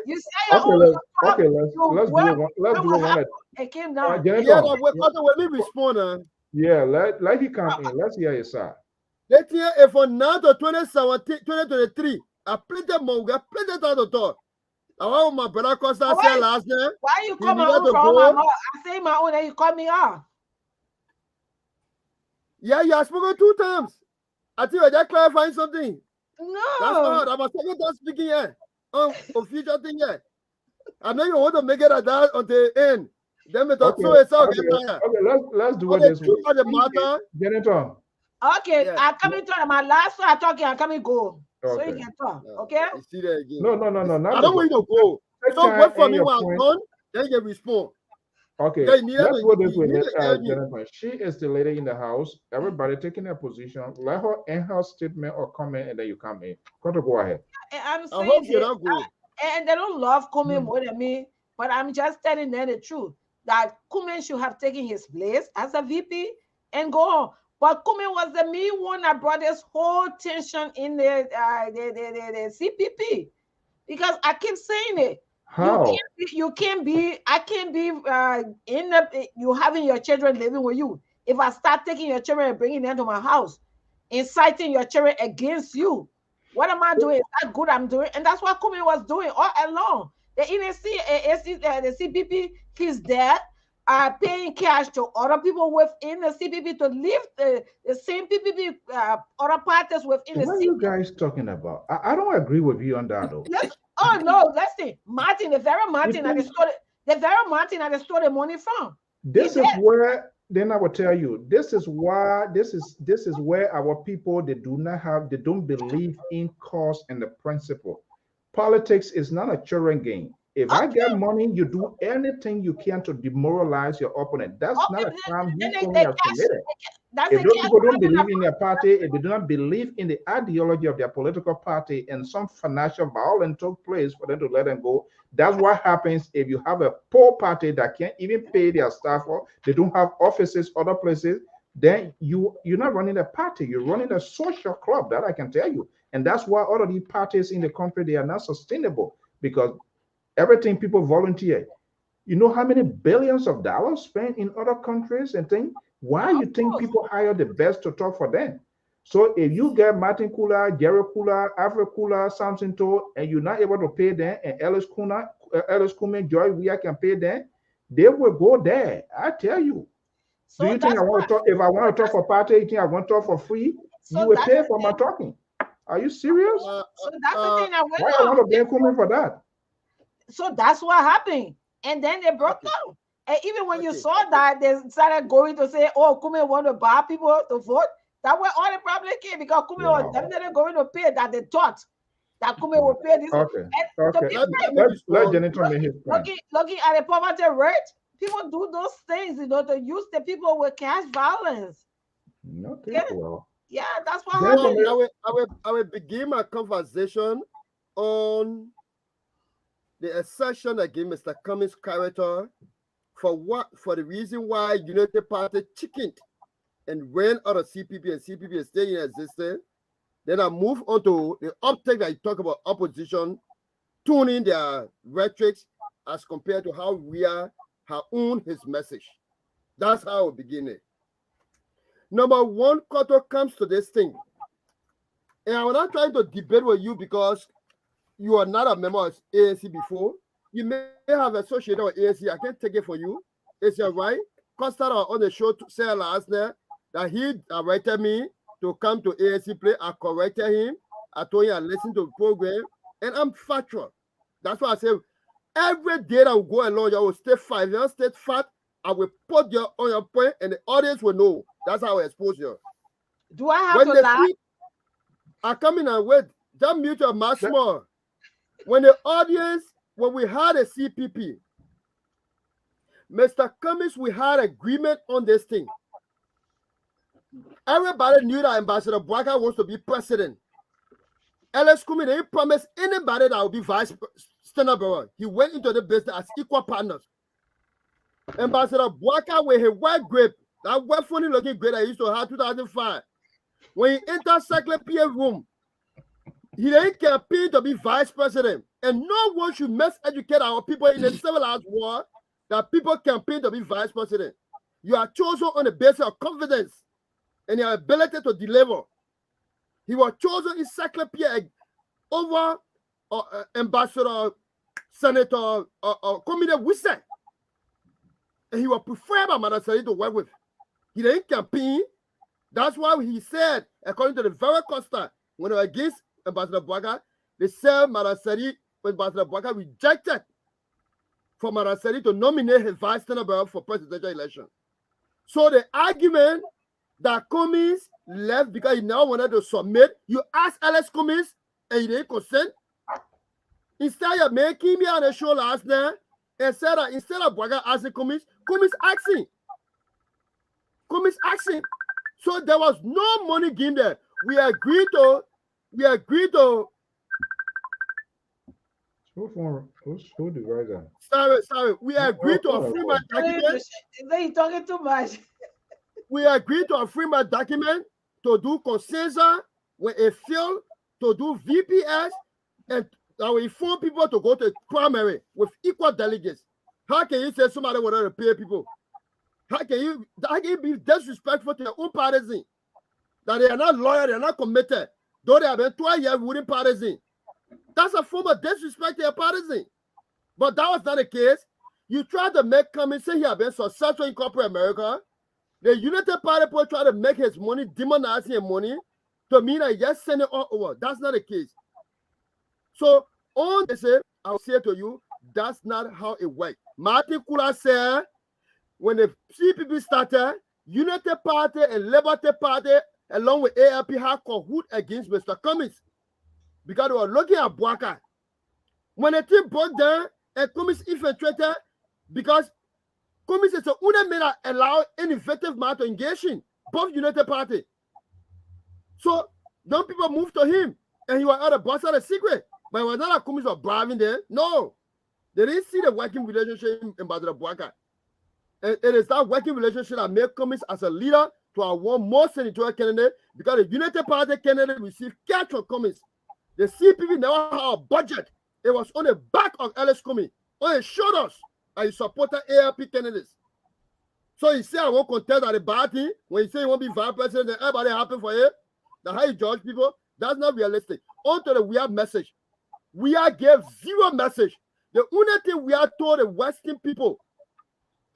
You say your own. Okay, let's do one. It came down. Let me respond. Yeah, let he come in. Let's hear his side. Let's hear if from now to 2023, I printed Monga, printed out the door. I want my brother Costa said last night. Why you come out from my mouth? I say my own and you call me off. Yeah, you have spoken 2 times. I think I just clarifying something. No. That's not. I'm a second time speaking here. On future thing here. I know you want to make it at that on the end. Then we talk let's do it this way. Janitor. Okay, I come into my last one. I talking. I come and go, so you can talk. Okay. You see that again. No. I don't want you to go. So wait for me while I'm done, then you respond. Okay, Then you let's put this need with to help me. Jennifer. She is the lady in the house. Everybody taking their position. Let her end her statement or comment, and then you come in. Go ahead. I'm I saying hope you this, don't go. and they don't love Kume more than me, but I'm just telling them the truth that Kume should have taken his place as a VP and go on. But Kume was the main one that brought this whole tension in the CPP, because I keep saying it. How? You can't be. I can't be in the. You having your children living with you. If I start taking your children and bringing them to my house, inciting your children against you, what am I doing? Is that good? I'm doing, and that's what Kumi was doing all along. The NSC, the CPP, he's there, paying cash to other people within the CPP to leave the same PPP, other parties within the What are CPP. you guys talking about? I don't agree with you on that, though. Oh no, listen, Martin, the very Martin that they stole the money from. This is where then I will tell you, this is why this is where our people they don't believe in cause and the principle. Politics is not a children game. If I get money, you do anything you can to demoralize your opponent. That's not a crime you have committed. If those people don't believe in their party, if they do not believe in the ideology of their political party, and some financial violence took place for them to let them go, that's what happens if you have a poor party that can't even pay their staff, or they don't have offices, other places. Then you're not running a party, you're running a social club. That I can tell you. And that's why all of these parties in the country, they are not sustainable, because everything people volunteer. You know how many billions of dollars spent in other countries and things? Why you think people hire the best to talk for them? So if you get Martin Kula, Jerry Kula, Alfred Kula, Samson To, and you're not able to pay them, and Ellis Kuman, Joy, we can pay them, they will go there. I tell you. So do you think I want to talk? If I want to talk for party, you think I want to talk for free? So you will pay for my talking. Are you serious? So that's the thing that went Why on. I want to blame Kuman for that? So that's what happened. And then they broke down. And even when you saw that, they started going to say, oh, Kume want to buy people to vote. That was all the problem came, because Kume was definitely going to pay that they thought that Kume would pay this. Okay. Let Jennifer make his point. Looking at the poverty rate, people do those things, to use the people with cash violence. Okay, well. Yeah, that's what happened. I will begin my conversation on the assertion against Mr. Cummings' character for the reason why United Party chickened and went out of CPP, and CPP is still in existence. Then I move on to the uptake that you talk about opposition tuning their rhetoric as compared to how Ria have owned his message. That's how I begin it. Number one, Koto comes to this thing. And I'm not trying to debate with you because you are not a member of ANC before. You may have associated with ANC. I can't take it for you. It's your right. Costa on the show to say last night that he directed me to come to ANC play. I corrected him. I told him I listened to the program. And I'm factual. That's why I say every day that will go along, you will stay fat. If you don't stay fat, I will put you on your point and the audience will know. That's how I expose you. Do I have to lie? I come in and wait. Just mute your mouth small. When we had a CPP, Mr. Cummings, we had agreement on this thing. Everybody knew that Ambassador Bwaka wants to be president. Ellis Kumi didn't promise anybody that would be vice president. He went into the business as equal partners. Ambassador Bwaka with his white grape, that white funny looking grape I used to have 2005. When he entered Lpr room, he didn't campaign to be vice president. And no one should miseducate our people in the civilized world that people campaign to be vice president. You are chosen on the basis of confidence and your ability to deliver. He was chosen in Lpr over Ambassador, Senator, Communist Wisse. And he was preferred by Manasseh to work with. He didn't campaign. That's why he said, according to the very constant, when they were against Ambassador Bwaka, they said Manasseh, when Ambassador Bwaka rejected for Manasseh to nominate his vice president for presidential election. So the argument that Cummings left because he now wanted to submit, you asked Alex Cummings and he didn't consent. Instead of making me on the show last night and said that instead of Bwaga asking Kumis asking. Kumis asking. So there was no money given there. We agreed to. Who devised that? Sorry. We agreed to a free document. They talking too much. We agreed to a free document to do consensus when it failed, to do VPS, and I will inform people to go to primary with equal delegates. How can you say somebody will not pay people? How can you be disrespectful to your own partisans? That they are not loyal, they are not committed, though they have been 12 years within partisans. That's a form of disrespect to your partisans. But that was not the case. You tried to make Cummings say he had been successful in corporate America. The United Party people try to make his money, demonizing his money, to mean that he just send it all over. That's not the case. So, on they say, I'll say to you, that's not how it works. Martin Kula said, when the CPP started, United Party and Liberty Party, along with ALP, had cahoot against Mr. Cummings because they were looking at Bwaka. When the team broke down and Cummings infiltrated, because Cummings is the only man that allowed innovative man to engage in both United Party. So, young people moved to him, and he was out of boss out of secret. But it was not that Cummings was bribing them. No. They didn't see the working relationship in Ambassador Bwaka. And it is that working relationship that made Cummings as a leader to have won more senatorial candidate because the United Party candidate received cash from Cummings. The CPP never had a budget. It was on the back of Ellis Cummings. Oh, he showed us that he supported ALP candidates. So he said, I won't contest at the party. When he said he won't be vice president, then everybody happy for it. That's how you judge people. That's not realistic. On to the weird message. We gave zero message. The only thing we are told the Western people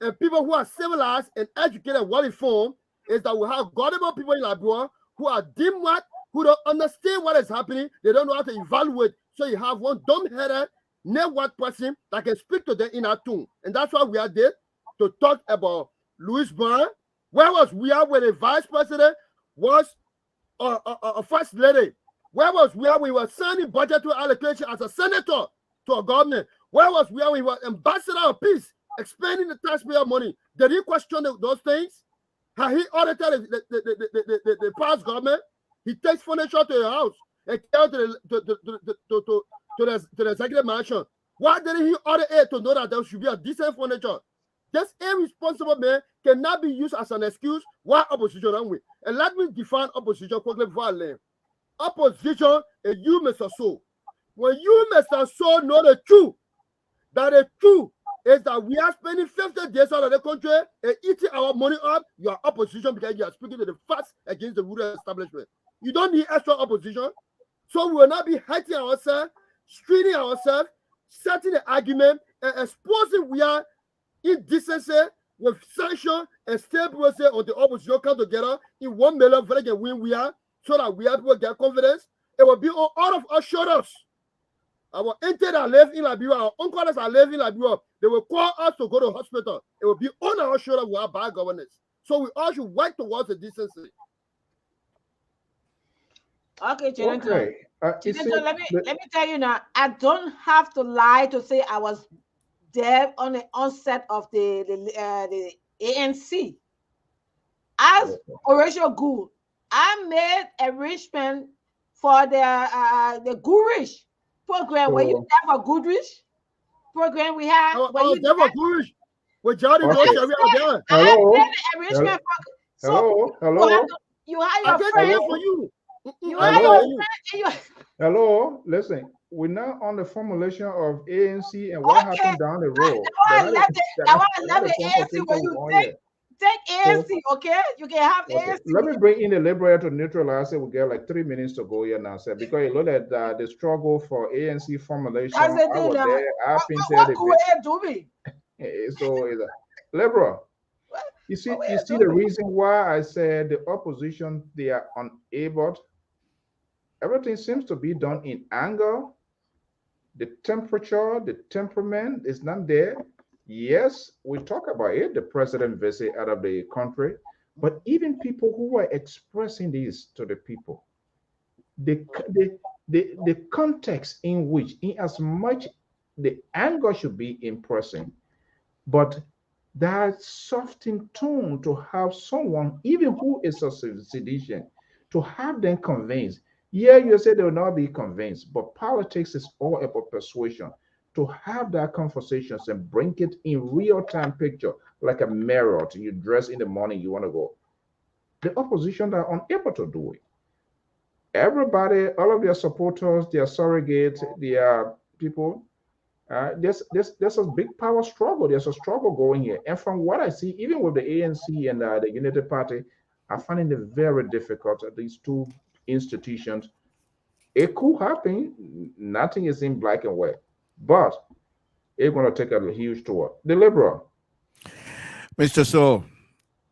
and people who are civilized and educated, well-informed, is that we have gullible people in Liberia who are dim-wit, who don't understand what is happening. They don't know how to evaluate. So you have one dumb-headed, network person that can speak to them in our tune. And that's why we are there to talk about Louis Brown. Where was we at when the vice president was a first lady? Where was we at when we were signing budgetary allocation as a senator to a government? Where was we at when we were ambassador of peace, expanding the taxpayer money? Did he question those things? Had he audited the past government? He takes furniture to your house and carry to the executive mansion. Why didn't he order it to know that there should be a decent furniture? This irresponsible man cannot be used as an excuse why opposition don't win. And let me define opposition quickly before I learn. Opposition is you, Mr. Soul. When you, Mr. Soul, know the truth, that the truth is that we are spending 50 days out of the country and eating our money up, you are opposition because you are speaking to the facts against the rural establishment. You don't need extra opposition. So we will not be hurting ourselves, streeting ourselves, setting the argument, and exposing we are indecency with sanction and stability on the opposition come together in 1 million very can win we are so that we are people get confidence. It will be on all of our shoulders. Our auntie that live in Liberia, our uncles that live in Liberia, they will call us to go to hospital. It will be on our shoulders with our bad governance. So we all should work towards the decency. Okay, Chinento. Okay. Let me tell you now, I don't have to lie to say I was there on the onset of the ANC. As Horatio Gould, I made arrangement for the Goodrich program. Were you there for Goodrich program we had? I was there for Goodrich. With Johnny Rocha, we are there. I made the arrangement for. Hello. You have your friend for you. Hello, listen. We're now on the formulation of ANC and what happened down the road. I left the ANC when you take ANC, okay? You can have ANC. Let me bring in the Liberia to neutralize it. We get like 3 minutes to go here now, sir. Because you look at the struggle for ANC formulation. I was there. I've been there. So, Liberia. You see the reason why I said the opposition, they are unable. Everything seems to be done in anger. The temperature, the temperament is not there. Yes, we talk about it, the president visit out of the country, but even people who are expressing this to the people, the the context in which, in as much the anger should be impressing, but that softened tone to have someone, even who is a seditious, to have them convinced. Yeah, you say they will not be convinced, but politics is all about persuasion. To have that conversations and bring it in real time picture, like a mirror. To you dress in the morning, you want to go. The opposition are unable to do it. Everybody, all of their supporters, their surrogates, their people, there's a big power struggle. There's a struggle going here. And from what I see, even with the ANC and the Unity Party, I find it very difficult. These two institutions, it could happen. Nothing is in black and white, but it's going to take a huge toll. The Liberal. Mr. So,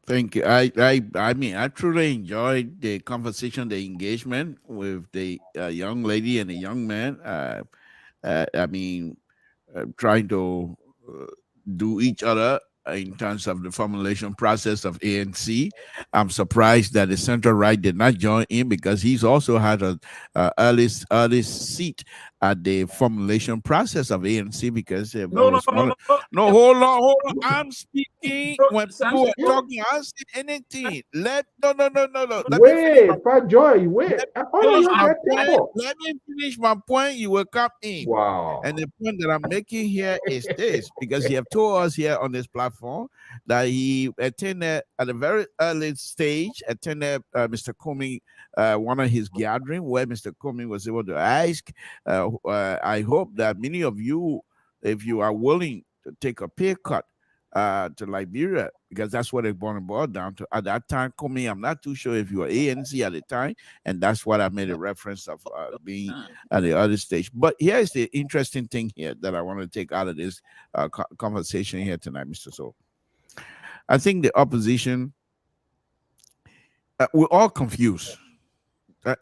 thank you. I mean, I truly enjoyed the conversation, the engagement with the young lady and the young man. I mean, trying to do each other in terms of the formulation process of ANC. I'm surprised that the central right did not join in, because he's also had a early seat at the formulation process of ANC, because that was one. No, hold on. I'm speaking. When people are talking, I say anything. No. Wait, Pat Joy, wait. Let me finish my point. You will come in. Wow. And the point that I'm making here is this, because he have told us here on this platform that he attended at a very early stage, Mr. Comey, one of his gathering, where Mr. Comey was able to ask. I hope that many of you, if you are willing to take a pay cut to Liberia, because that's what it boiled down to. At that time, Comey, I'm not too sure if you were ANC at the time, and that's what I made a reference of being at the other stage. But here's the interesting thing here that I want to take out of this conversation here tonight, Mr. So. I think the opposition, we're all confused. I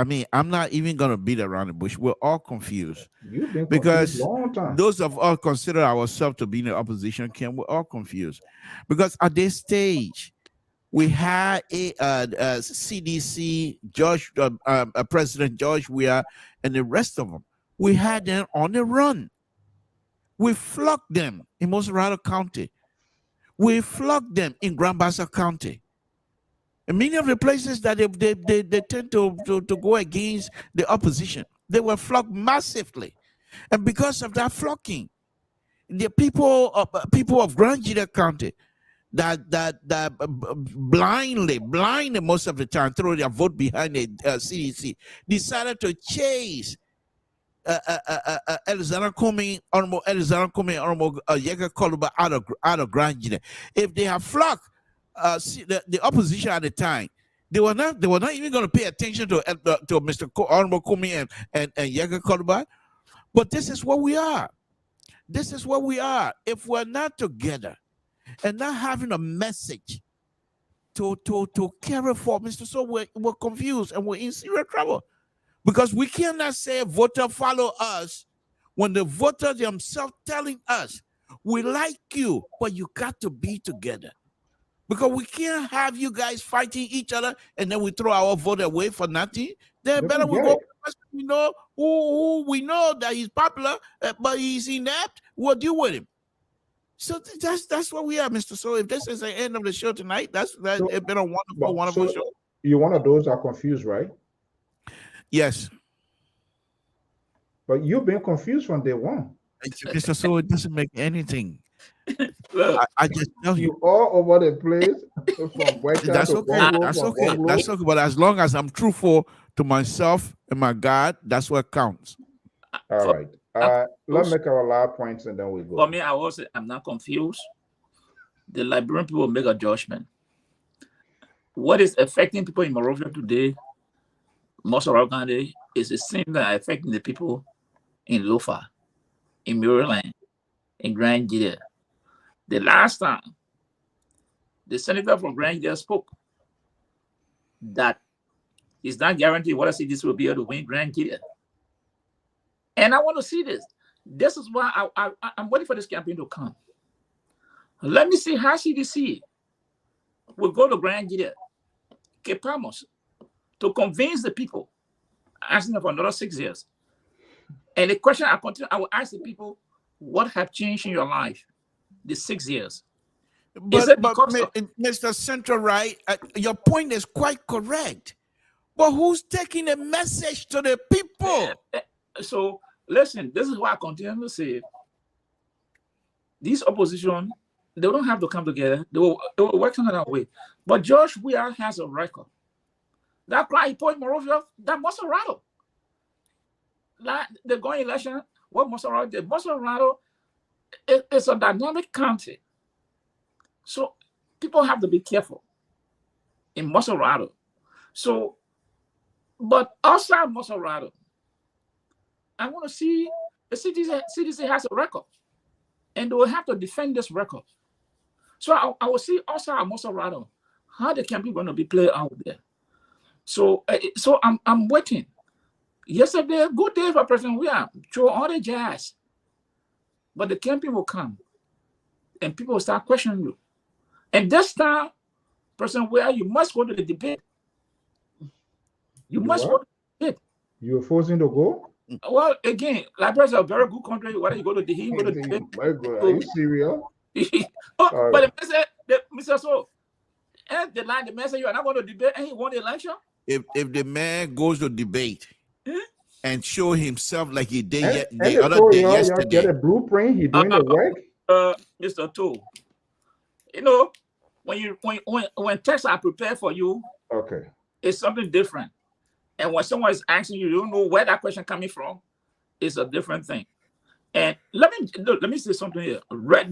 mean, I'm not even going to beat around the bush. We're all confused. You've been because confused long time. Those of us consider ourselves to be in the opposition camp, we're all confused. Because at this stage, we had a CDC, President George Weah, and the rest of them. We had them on the run. We flogged them in Mosarado County. We flogged them in Grand Bassa County. And many of the places that they tend to go against the opposition, they were flogged massively. And because of that flogging, the people of Grand Jida County that blindly most of the time throw their vote behind the CDC, decided to chase Alexander Comey, Honorable Yega Koluba out of Grand Jida. If they have flogged the opposition at the time, they were not even going to pay attention to Mr. Honorable Comey and Yega Koluba. But this is what we are. This is what we are. If we're not together and not having a message to carry for, Mr. So we're confused and we're in serious trouble. Because we cannot say voter follow us when the voter themselves telling us, we like you, but you got to be together. Because we can't have you guys fighting each other and then we throw our vote away for nothing. Then better we go. We know who we know that he's popular, but he's inept. We'll deal with him. So that's what we are, Mr. So if this is the end of the show tonight, it's been a wonderful show. You're one of those that are confused, right? Yes. But you've been confused from day one. Mr. So it doesn't make anything. I just tell you, all over the place. That's okay. That's okay. But as long as I'm truthful to myself and my God, that's what counts. All right. Let's make our last points and then we go. For me, I'm not confused. The Liberian people make a judgment. What is affecting people in Monrovia today, most of our country, is the same that affecting the people in Lofa, in Maryland, in Grand Jida. The last time the senator from Grand Jida spoke that he's not guaranteed whether CDC will be able to win Grand Jida. And I want to see this. This is why I'm waiting for this campaign to come. Let me see how CDC will go to Grand Jida, Kepamos, to convince the people asking them for another 6 years. And the question I will ask the people, what have changed in your life these 6 years? But Mr. Central Right, your point is quite correct. But who's taking the message to the people? So listen, this is why I continue to say these opposition, they don't have to come together. They will work on that way. But George Weah has a record. That cry he put Morovia, that Maserado. The going election, what Maserado did. Maserado is a dynamic county. So people have to be careful in Maserado. So, but outside Maserado, I want to see the CDC has a record, and they will have to defend this record. So I will see outside Maserado how the campaign going to be played out there. So I'm waiting. Yesterday, good day for President William. Throw all the jazz, but the campaign will come, and people will start questioning you. And this time, President William, you must go to the debate. You must go to the debate. You're forcing to go? Well, again, Liberia is a very good country. Whether you go to the debate. My God, are you serious? But the Mr. So, and the man said you are not going to debate, and he won the election. If the man goes to debate and show himself like he did the other day yesterday, get a blueprint. He doing the work. Mr. Toe, you know, when texts are prepared for you, okay, it's something different. And when someone is asking you, you don't know where that question coming from, it's a different thing. And let me say something here. Last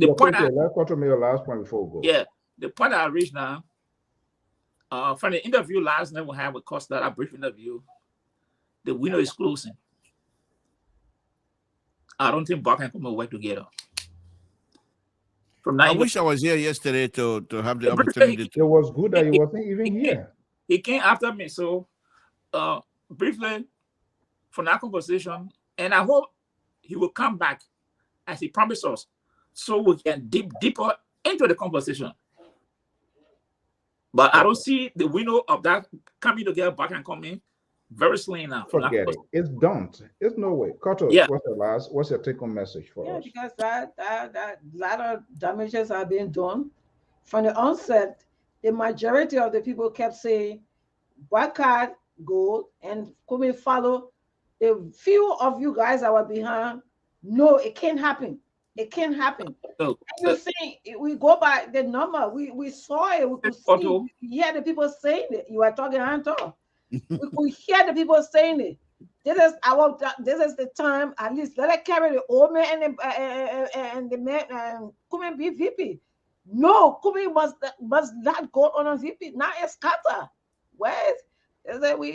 point before we go. Yeah, the point I reached now. From the interview last night we had with Costa, a brief interview, the window is closing. I don't think Buck and Kuma work together. I wish I was here yesterday to have the opportunity. It was good that he wasn't even here. He came after me, so briefly from that conversation, and I hope he will come back as he promised us, so we can deeper into the conversation. But I don't see the window of that coming together back and coming very soon now. Forget it. It's done. It's no way. Kato, yeah. What's your take-home message for us? Because that lot of damages are being done. From the onset, the majority of the people kept saying, boycott, go, and come and follow. A few of you guys that were behind, no, it can't happen. It can't happen. You see, we go by the number. We saw it. We could see. Yeah, the people saying it. You are talking, Hunter. We could hear the people saying it. This is the time. At least let it carry the old man and the man and come and be VP. No, Kumi must not go on a VP. Now it's Kata. Where is that we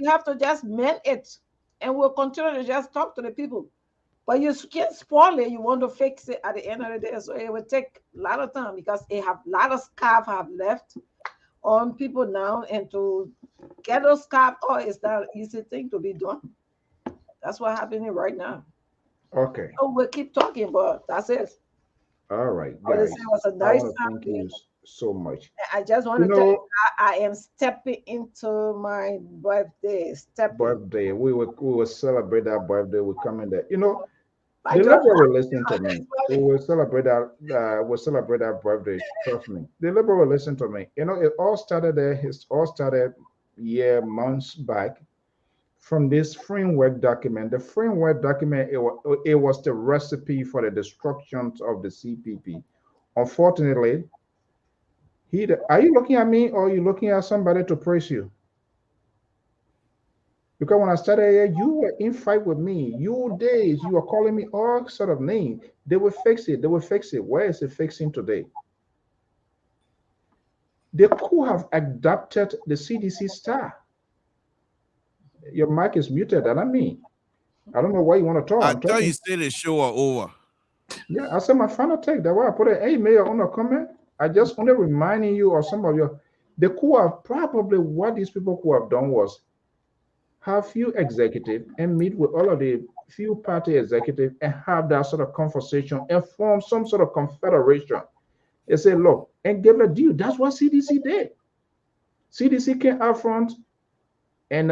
have to just mend it, and we'll continue to just talk to the people. But you can't spoil it. You want to fix it at the end of the day. So it will take a lot of time because a lot of scarf have left on people now. And to get those scarf, it's not an easy thing to be done. That's what's happening right now. Okay. So we'll keep talking, but that's it. All right, guys. It was a nice time. Thank you so much. I just want to tell you, I am stepping into my birthday. Birthday. We will celebrate that birthday. We're coming there. You know, the Liberal will listen to me. We will celebrate that. We'll celebrate that birthday. Trust me. The Liberal will listen to me. You know, it all started there. It all started months back from this framework document. The framework document, it was the recipe for the destruction of the CPP. Unfortunately, are you looking at me or are you looking at somebody to praise you? Because when I started here, you were in fight with me. You were calling me all sort of names. They will fix it. They will fix it. Where is it fixing today? They could have adopted the CDC star. Your mic is muted, and I mean, I don't know why you want to talk. I thought you said the show are over. Yeah, I said my final take. That's why I put an email on the comment. I just only reminding you of some of your. They could have probably what these people could have done was have few executives and meet with all of the few party executives and have that sort of conversation and form some sort of confederation. They say, look, and give a deal. That's what CDC did. CDC came out front and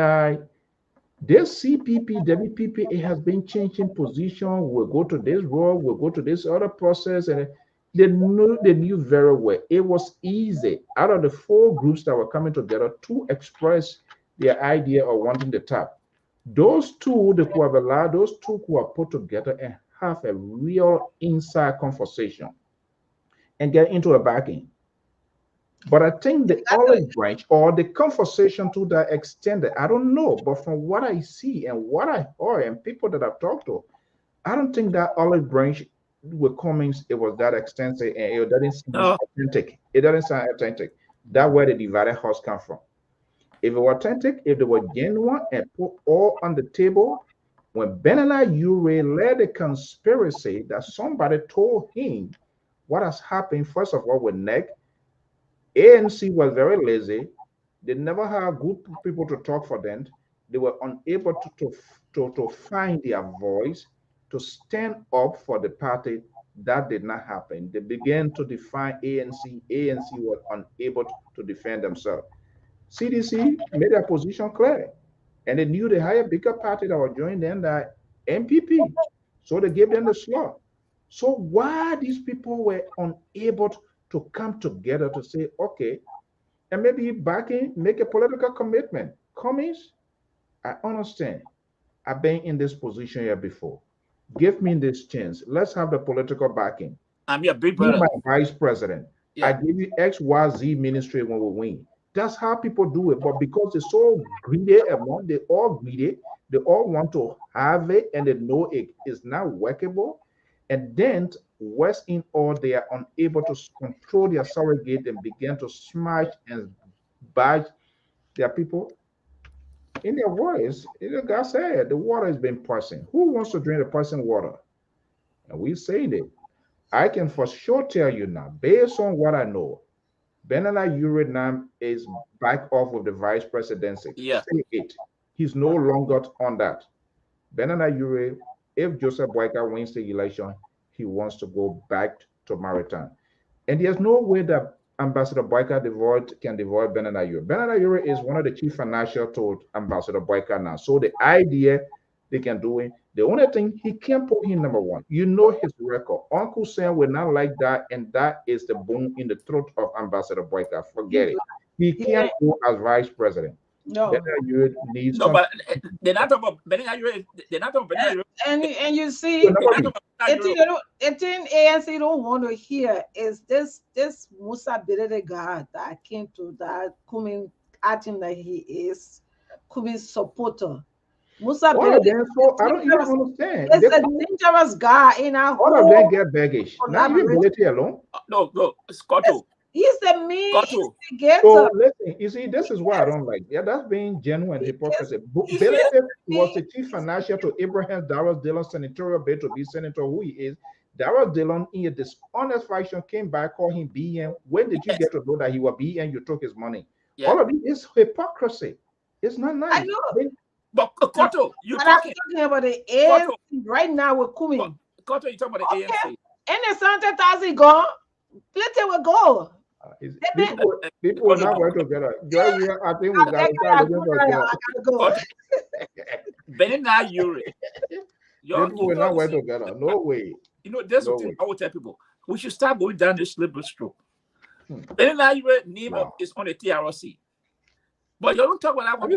This CPP, WPP, it has been changing position. We'll go to this road, we'll go to this other process, and they knew very well. It was easy. Out of the four groups that were coming together to express their idea of wanting the tap, those two that who have allowed those two who are put together and have a real inside conversation and get into a backing. But I think the olive branch or the conversation to that extent, I don't know. But from what I see and what I heard and people that I've talked to, I don't think that olive branch with Cummings it was that extensive and it doesn't seem authentic. It doesn't sound authentic. That's where the divided house come from. If it were authentic, if they were genuine and put all on the table, when Benela Ure led the conspiracy that somebody told him what has happened, first of all, with NEC, ANC was very lazy. They never had good people to talk for them. They were unable to find their voice, to stand up for the party. That did not happen. They began to define ANC. ANC was unable to defend themselves. CDC made their position clear, and they knew they had a bigger party that was joining them, that MPP. So they gave them the slot. So why these people were unable to come together to say, okay, and maybe backing, make a political commitment. Cummings, I understand. I've been in this position here before. Give me this chance. Let's have the political backing. I'm your big Be brother. my vice president. Yeah. I give you XYZ ministry when we win. That's how people do it. But because they're so greedy, they all greedy, they all want to have it and they know it is not workable. And then West in all, they are unable to control their surrogate and begin to smash and badge their people. In their words, the guy said the water has been poisoned. Who wants to drink the poisoned water? And we saying it. I can for sure tell you now, based on what I know, Benela Urinam is back off with the vice presidency. Yeah. Say it. He's no longer on that. Benela Ure, if Joseph Boyka wins the election, he wants to go back to Maritime. And there's no way that Ambassador Boyka can devoid Benela Ure. Benela Ure is one of the chief financial to Ambassador Boyka now. So the idea they can do it. The only thing he can't put him number one. You know his record. Uncle Sam will not like that, and that is the bone in the throat of Ambassador Boyka. Forget it. He can't go as vice president. No. Needs no, but they're not talking about Benela. They're not talking about Benela. And you see, the thing ANC don't want to hear is this Musa Bedede guy that came to that coming acting like he is Cummings supporter. Musa Bedede, so I don't even understand. It's a dangerous guy in our all of them get baggage. Not even military alone. No, Scotto. He's a mean instigator. So listen, you see, this is what I don't like. Yeah, that's being genuine hypocrisy. Benedict was the chief financier to Abraham Darius Dillon senatorial bid to be senator who he is. Darius Dillon in a dishonest fashion came back, called him BN. When did you get to know that he was BN? You took his money. Yeah. All of it is hypocrisy. It's not nice. I know. But Cotto, you're talking about the ANC right now with Cummings. Cotto, you're talking about the ANC. And the Santa Tazi gone, plenty will go. People will not work together. I think we got to go. Benela Ure. People will not work together. No way. You know, there's something I would tell people. We should start going down this liberal stroke. Benela Ure name is on the TRC. But you don't talk about that one.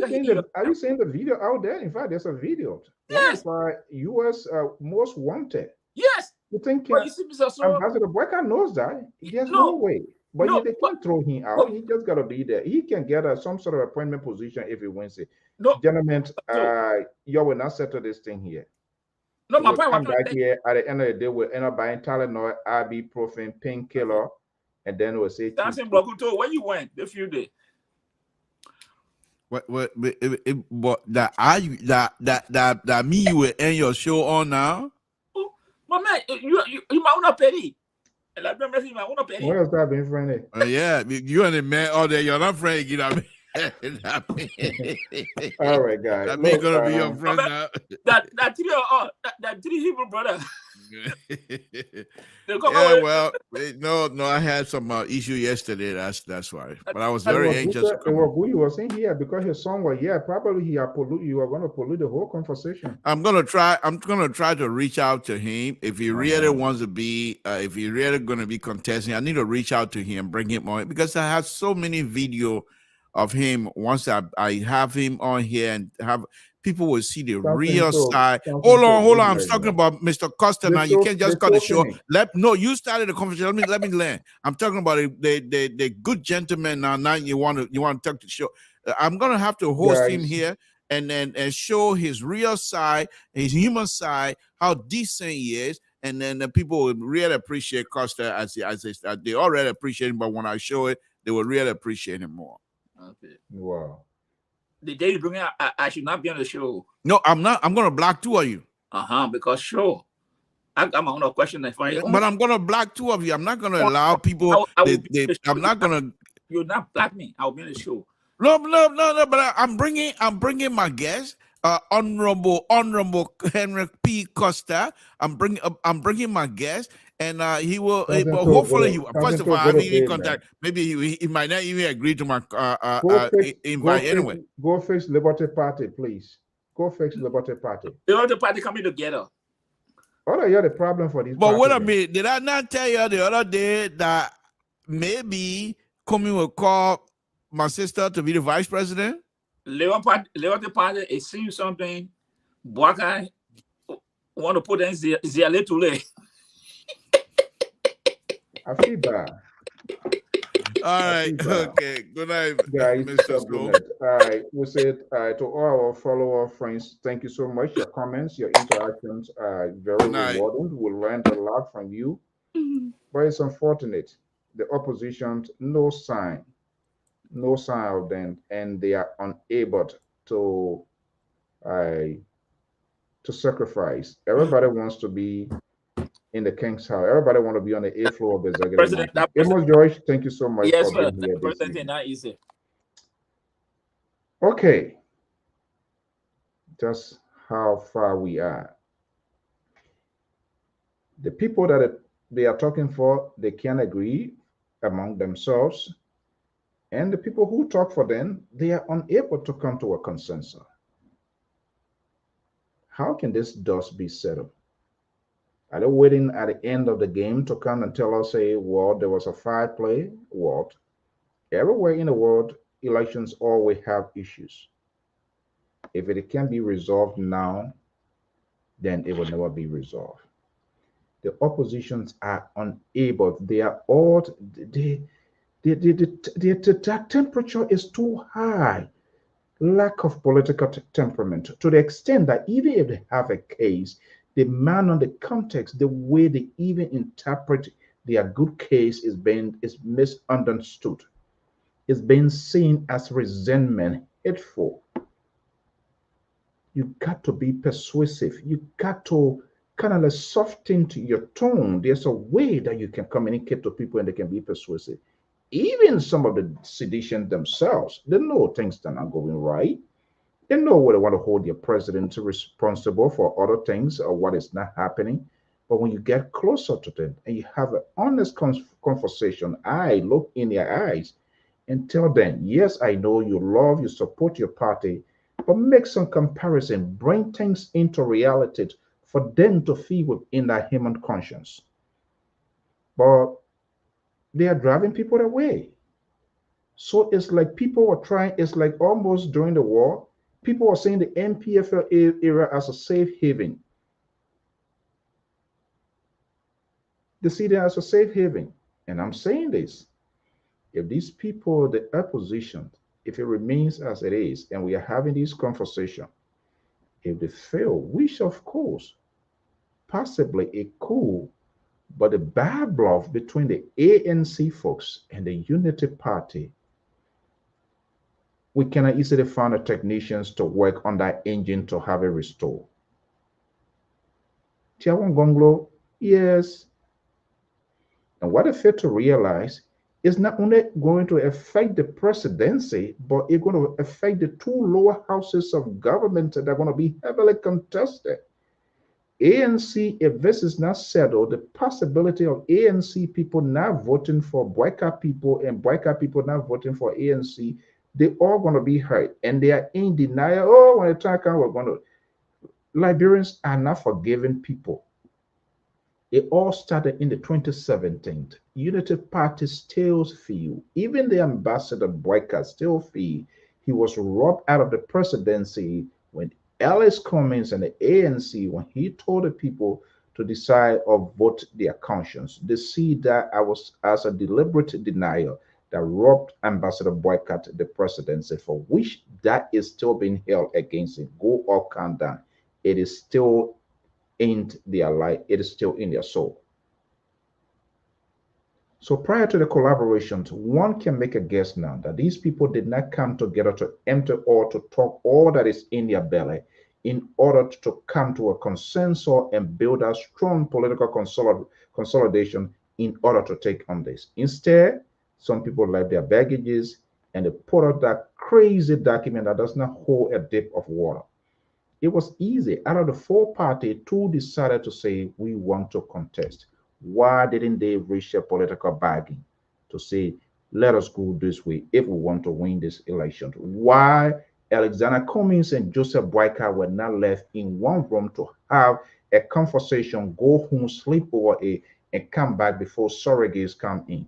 Are you seeing the video out there? In fact, there's a video. Yes. For U.S. Most Wanted. Yes. You think Ambassador Boyka knows that? There's no way. But they can't throw him out. He just got to be there. He can get some sort of appointment position if he wins it. No. Gentlemen, you will not settle this thing here. No, my point come back here at the end of the day, we'll end up buying Tylenol, ibuprofen, painkiller, and then we'll say, that's in Blokuto. Where you went the few days? But that me you will end your show on now? Oh, but man, you might not pay. Where is that being friendly? Yeah, you and the man all there, you're not friendly, you know what I mean? All right, guys. That mean gonna be your friend now. That three Hebrew brother. Yeah, well, no, I had some issue yesterday. That's why. But I was very anxious to It come. was good you was in here because his son was here. Probably he had you are going to pollute the whole conversation. I'm gonna try to reach out to him if he really wants to be. If he really going to be contesting, I need to reach out to him, bring him on because I have so many video of him. Once I have him on here and have people will see the real side. Hold on. I'm talking about Mr. Costa now. You can't just cut the show. You started the conversation. Let me land. I'm talking about the good gentleman now. Now you want to talk the show. I'm gonna have to host him here and show his real side, his human side, how decent he is, and then the people will really appreciate Costa as they already appreciate him, but when I show it, they will really appreciate him more. Okay. Wow. The day you bring it, I should not be on the show. No, I'm not. I'm gonna block two of you. Because sure. I got my own question for you. But I'm gonna block two of you. I'm not gonna allow people. I'm not gonna. You'll not block me. I'll be on the show. No. But I'm bringing my guest, Honorable Henry P. Costa. I'm bringing my guest, and he will. Hopefully, he will. First of all, I need contact. Maybe he might not even agree to my invite anyway. Go fix Liberty Party, please. Go fix Liberty Party. Liberty Party coming together. What are you the problem for this? But wait a minute. Did I not tell you the other day that maybe Comey will call my sister to be the vice president? Liberty Party is seeing something. Boakai want to put in Ziale Tule. I feel bad. All right. Okay. Good night, guys. Mr. School. All right. We said to all our follower friends, thank you so much. Your comments, your interactions are very rewarding. We learned a lot from you. But it's unfortunate. The opposition, no sign of them, and they are unable to sacrifice. Everybody wants to be in the king's house. Everybody want to be on the 8th floor of the executive. Amos George, thank you so much for being here. President, not easy. Okay, just how far we are. The people that they are talking for, they can agree among themselves, and the people who talk for them, they are unable to come to a consensus. How can this dust be settled? Are they waiting at the end of the game to come and tell us, say, well, there was a fair play? What? Everywhere in the world, elections always have issues. If it can be resolved now, then it will never be resolved. The oppositions are unable. They are all, the temperature is too high. Lack of political temperament, to the extent that even if they have a case, the man on the context, the way they even interpret their good case is misunderstood. It's being seen as resentment, hateful. You got to be persuasive. You got to kind of like soften to your tone. There's a way that you can communicate to people and they can be persuasive. Even some of the sedition themselves, they know things that are not going right. They know where they want to hold their president responsible for other things or what is not happening. But when you get closer to them and you have an honest conversation, I look in their eyes and tell them, yes, I know you support your party, but make some comparison, bring things into reality for them to feel within their human conscience. But they are driving people away. So it's like people were trying, it's like almost during the war, people were saying the MPFL era as a safe haven. They see that as a safe haven. And I'm saying this, if these people, the opposition, if it remains as it is, and we are having this conversation, if they fail, which of course, possibly it could, but the bad blood between the ANC folks and the Unity Party, we cannot easily find the technicians to work on that engine to have it restored. Tiawan Gonglo, yes. And what I fail to realize is not only going to affect the presidency, but it's going to affect the two lower houses of government that are going to be heavily contested. ANC, if this is not settled, the possibility of ANC people not voting for Boyka people and Boyka people not voting for ANC, they all going to be hurt. And they are in denial. Oh, when the time comes, we're going to. Liberians are not forgiving people. It all started in the 2017. Unity Party still feel, even the ambassador Boyka still feel he was robbed out of the presidency when Alice Cummings and the ANC, when he told the people to decide or vote their conscience, they see that I was as a deliberate denial that robbed Ambassador Boycott the presidency, for which that is still being held against him. Go or calm down. It is still in their life, it is still in their soul. So prior to the collaborations, one can make a guess now that these people did not come together to empty or to talk all that is in their belly in order to come to a consensus and build a strong political consolidation in order to take on this. Instead, some people left their baggages and they put out that crazy document that does not hold a dip of water. It was easy. Out of the four parties, two decided to say, we want to contest. Why didn't they reach a political bargain to say, let us go this way if we want to win this election? Why Alexander Cummings and Joseph Boyka were not left in one room to have a conversation, go home, sleep over it, and come back before surrogates come in?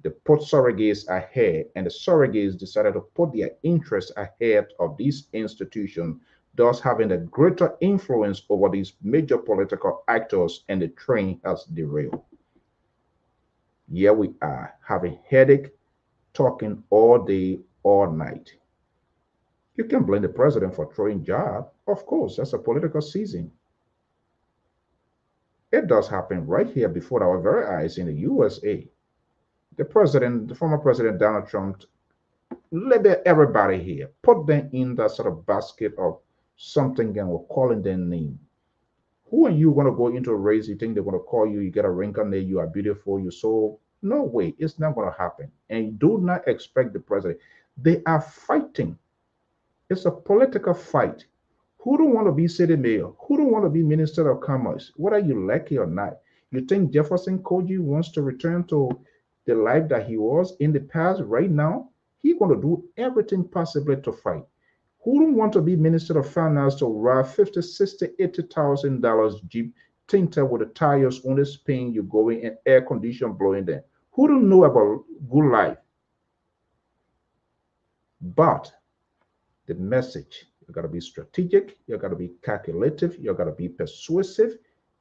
They put surrogates ahead, and the surrogates decided to put their interests ahead of these institutions, thus having a greater influence over these major political actors, and the train has derailed. Here we are, having headache, talking all day, all night. You can blame the president for throwing job. Of course, that's a political season. It does happen right here before our very eyes in the USA. The president, the former president Donald Trump, label everybody here, put them in that sort of basket of something and we're calling their name. Who are you going to go into a race? You think they're going to call you, you get a wrinkle there, you are beautiful, you're so. No way, it's not going to happen. And do not expect the president. They are fighting. It's a political fight. Who don't want to be city mayor? Who don't want to be minister of commerce? Whether you like it or not. You think Jefferson Koji wants to return to the life that he was in the past right now? He's going to do everything possible to fight. Who don't want to be minister of finance to ride $50,000, $60,000, $80,000 Jeep tinted with the tires only spin you going and air condition blowing them? Who don't know about good life? But the message, you got to be strategic, you got to be calculative, you got to be persuasive,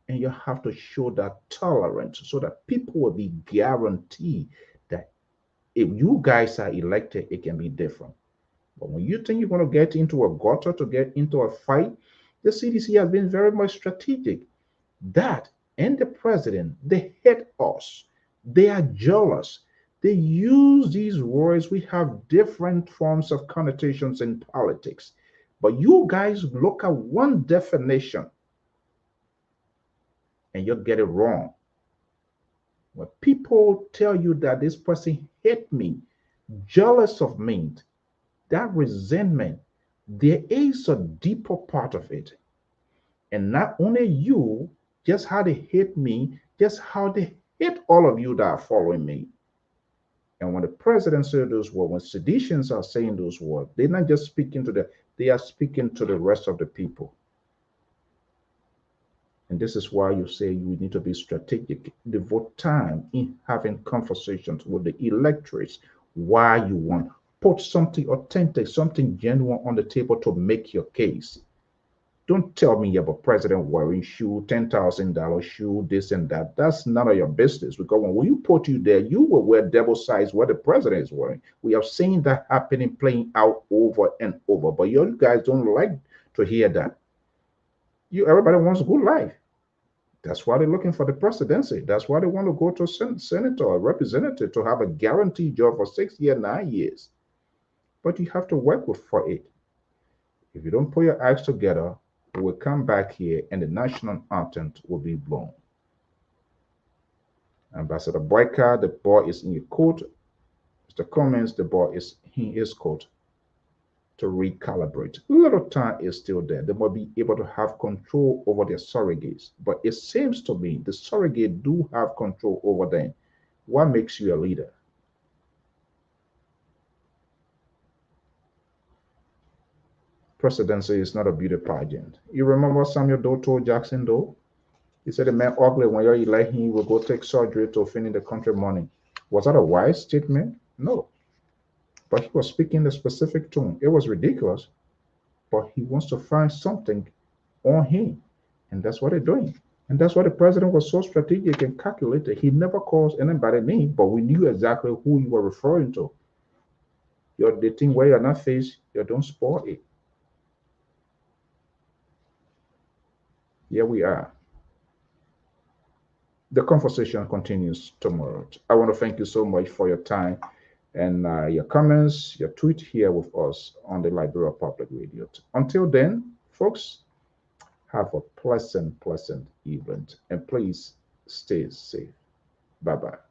and you have to show that tolerance so that people will be guaranteed that if you guys are elected, it can be different. But when you think you're going to get into a gutter to get into a fight, the CDC has been very much strategic. That and the president, they hate us. They are jealous. They use these words. We have different forms of connotations in politics. But you guys look at one definition and you'll get it wrong. When people tell you that this person hate me, jealous of me, that resentment, there is a deeper part of it. And not only you, just how they hate me, just how they hate all of you that are following me. And when the president said those words, when seditions are saying those words, they're not just speaking to they are speaking to the rest of the people. And this is why you say you need to be strategic, devote time in having conversations with the electorates, why you want. Put something authentic, something genuine on the table to make your case. Don't tell me about president wearing shoe, $10,000 shoe, this and that. That's none of your business. Because when you put you there, you will wear double size what the president is wearing. We have seen that happening, playing out over and over. But you guys don't like to hear that. Everybody wants a good life. That's why they're looking for the presidency. That's why they want to go to senator or representative to have a guaranteed job for 6 years, 9 years. But you have to work for it. If you don't put your acts together, we will come back here and the national anthem will be blown. Ambassador Boyka, the ball is in your court. Mr. Cummings, the ball is in his court. to recalibrate. A lot of time is still there. They must be able to have control over their surrogates. But it seems to me the surrogate do have control over them. What makes you a leader? Presidency is not a beauty pageant. You remember Samuel Doe told Jackson Doe? He said, a man ugly when you're elect him will go take surgery to finish the country money. Was that a wise statement? No. But he was speaking the specific tone. It was ridiculous, but he wants to find something on him. And that's what they're doing. And that's why the president was so strategic and calculated. He never calls anybody name, but we knew exactly who you were referring to. You're the thing where you're not faced, you don't spoil it. Here we are. The conversation continues tomorrow. I want to thank you so much for your time and your comments, your tweet here with us on the Liberia Public Radio. Until then, folks, have a pleasant evening and please stay safe. Bye-bye.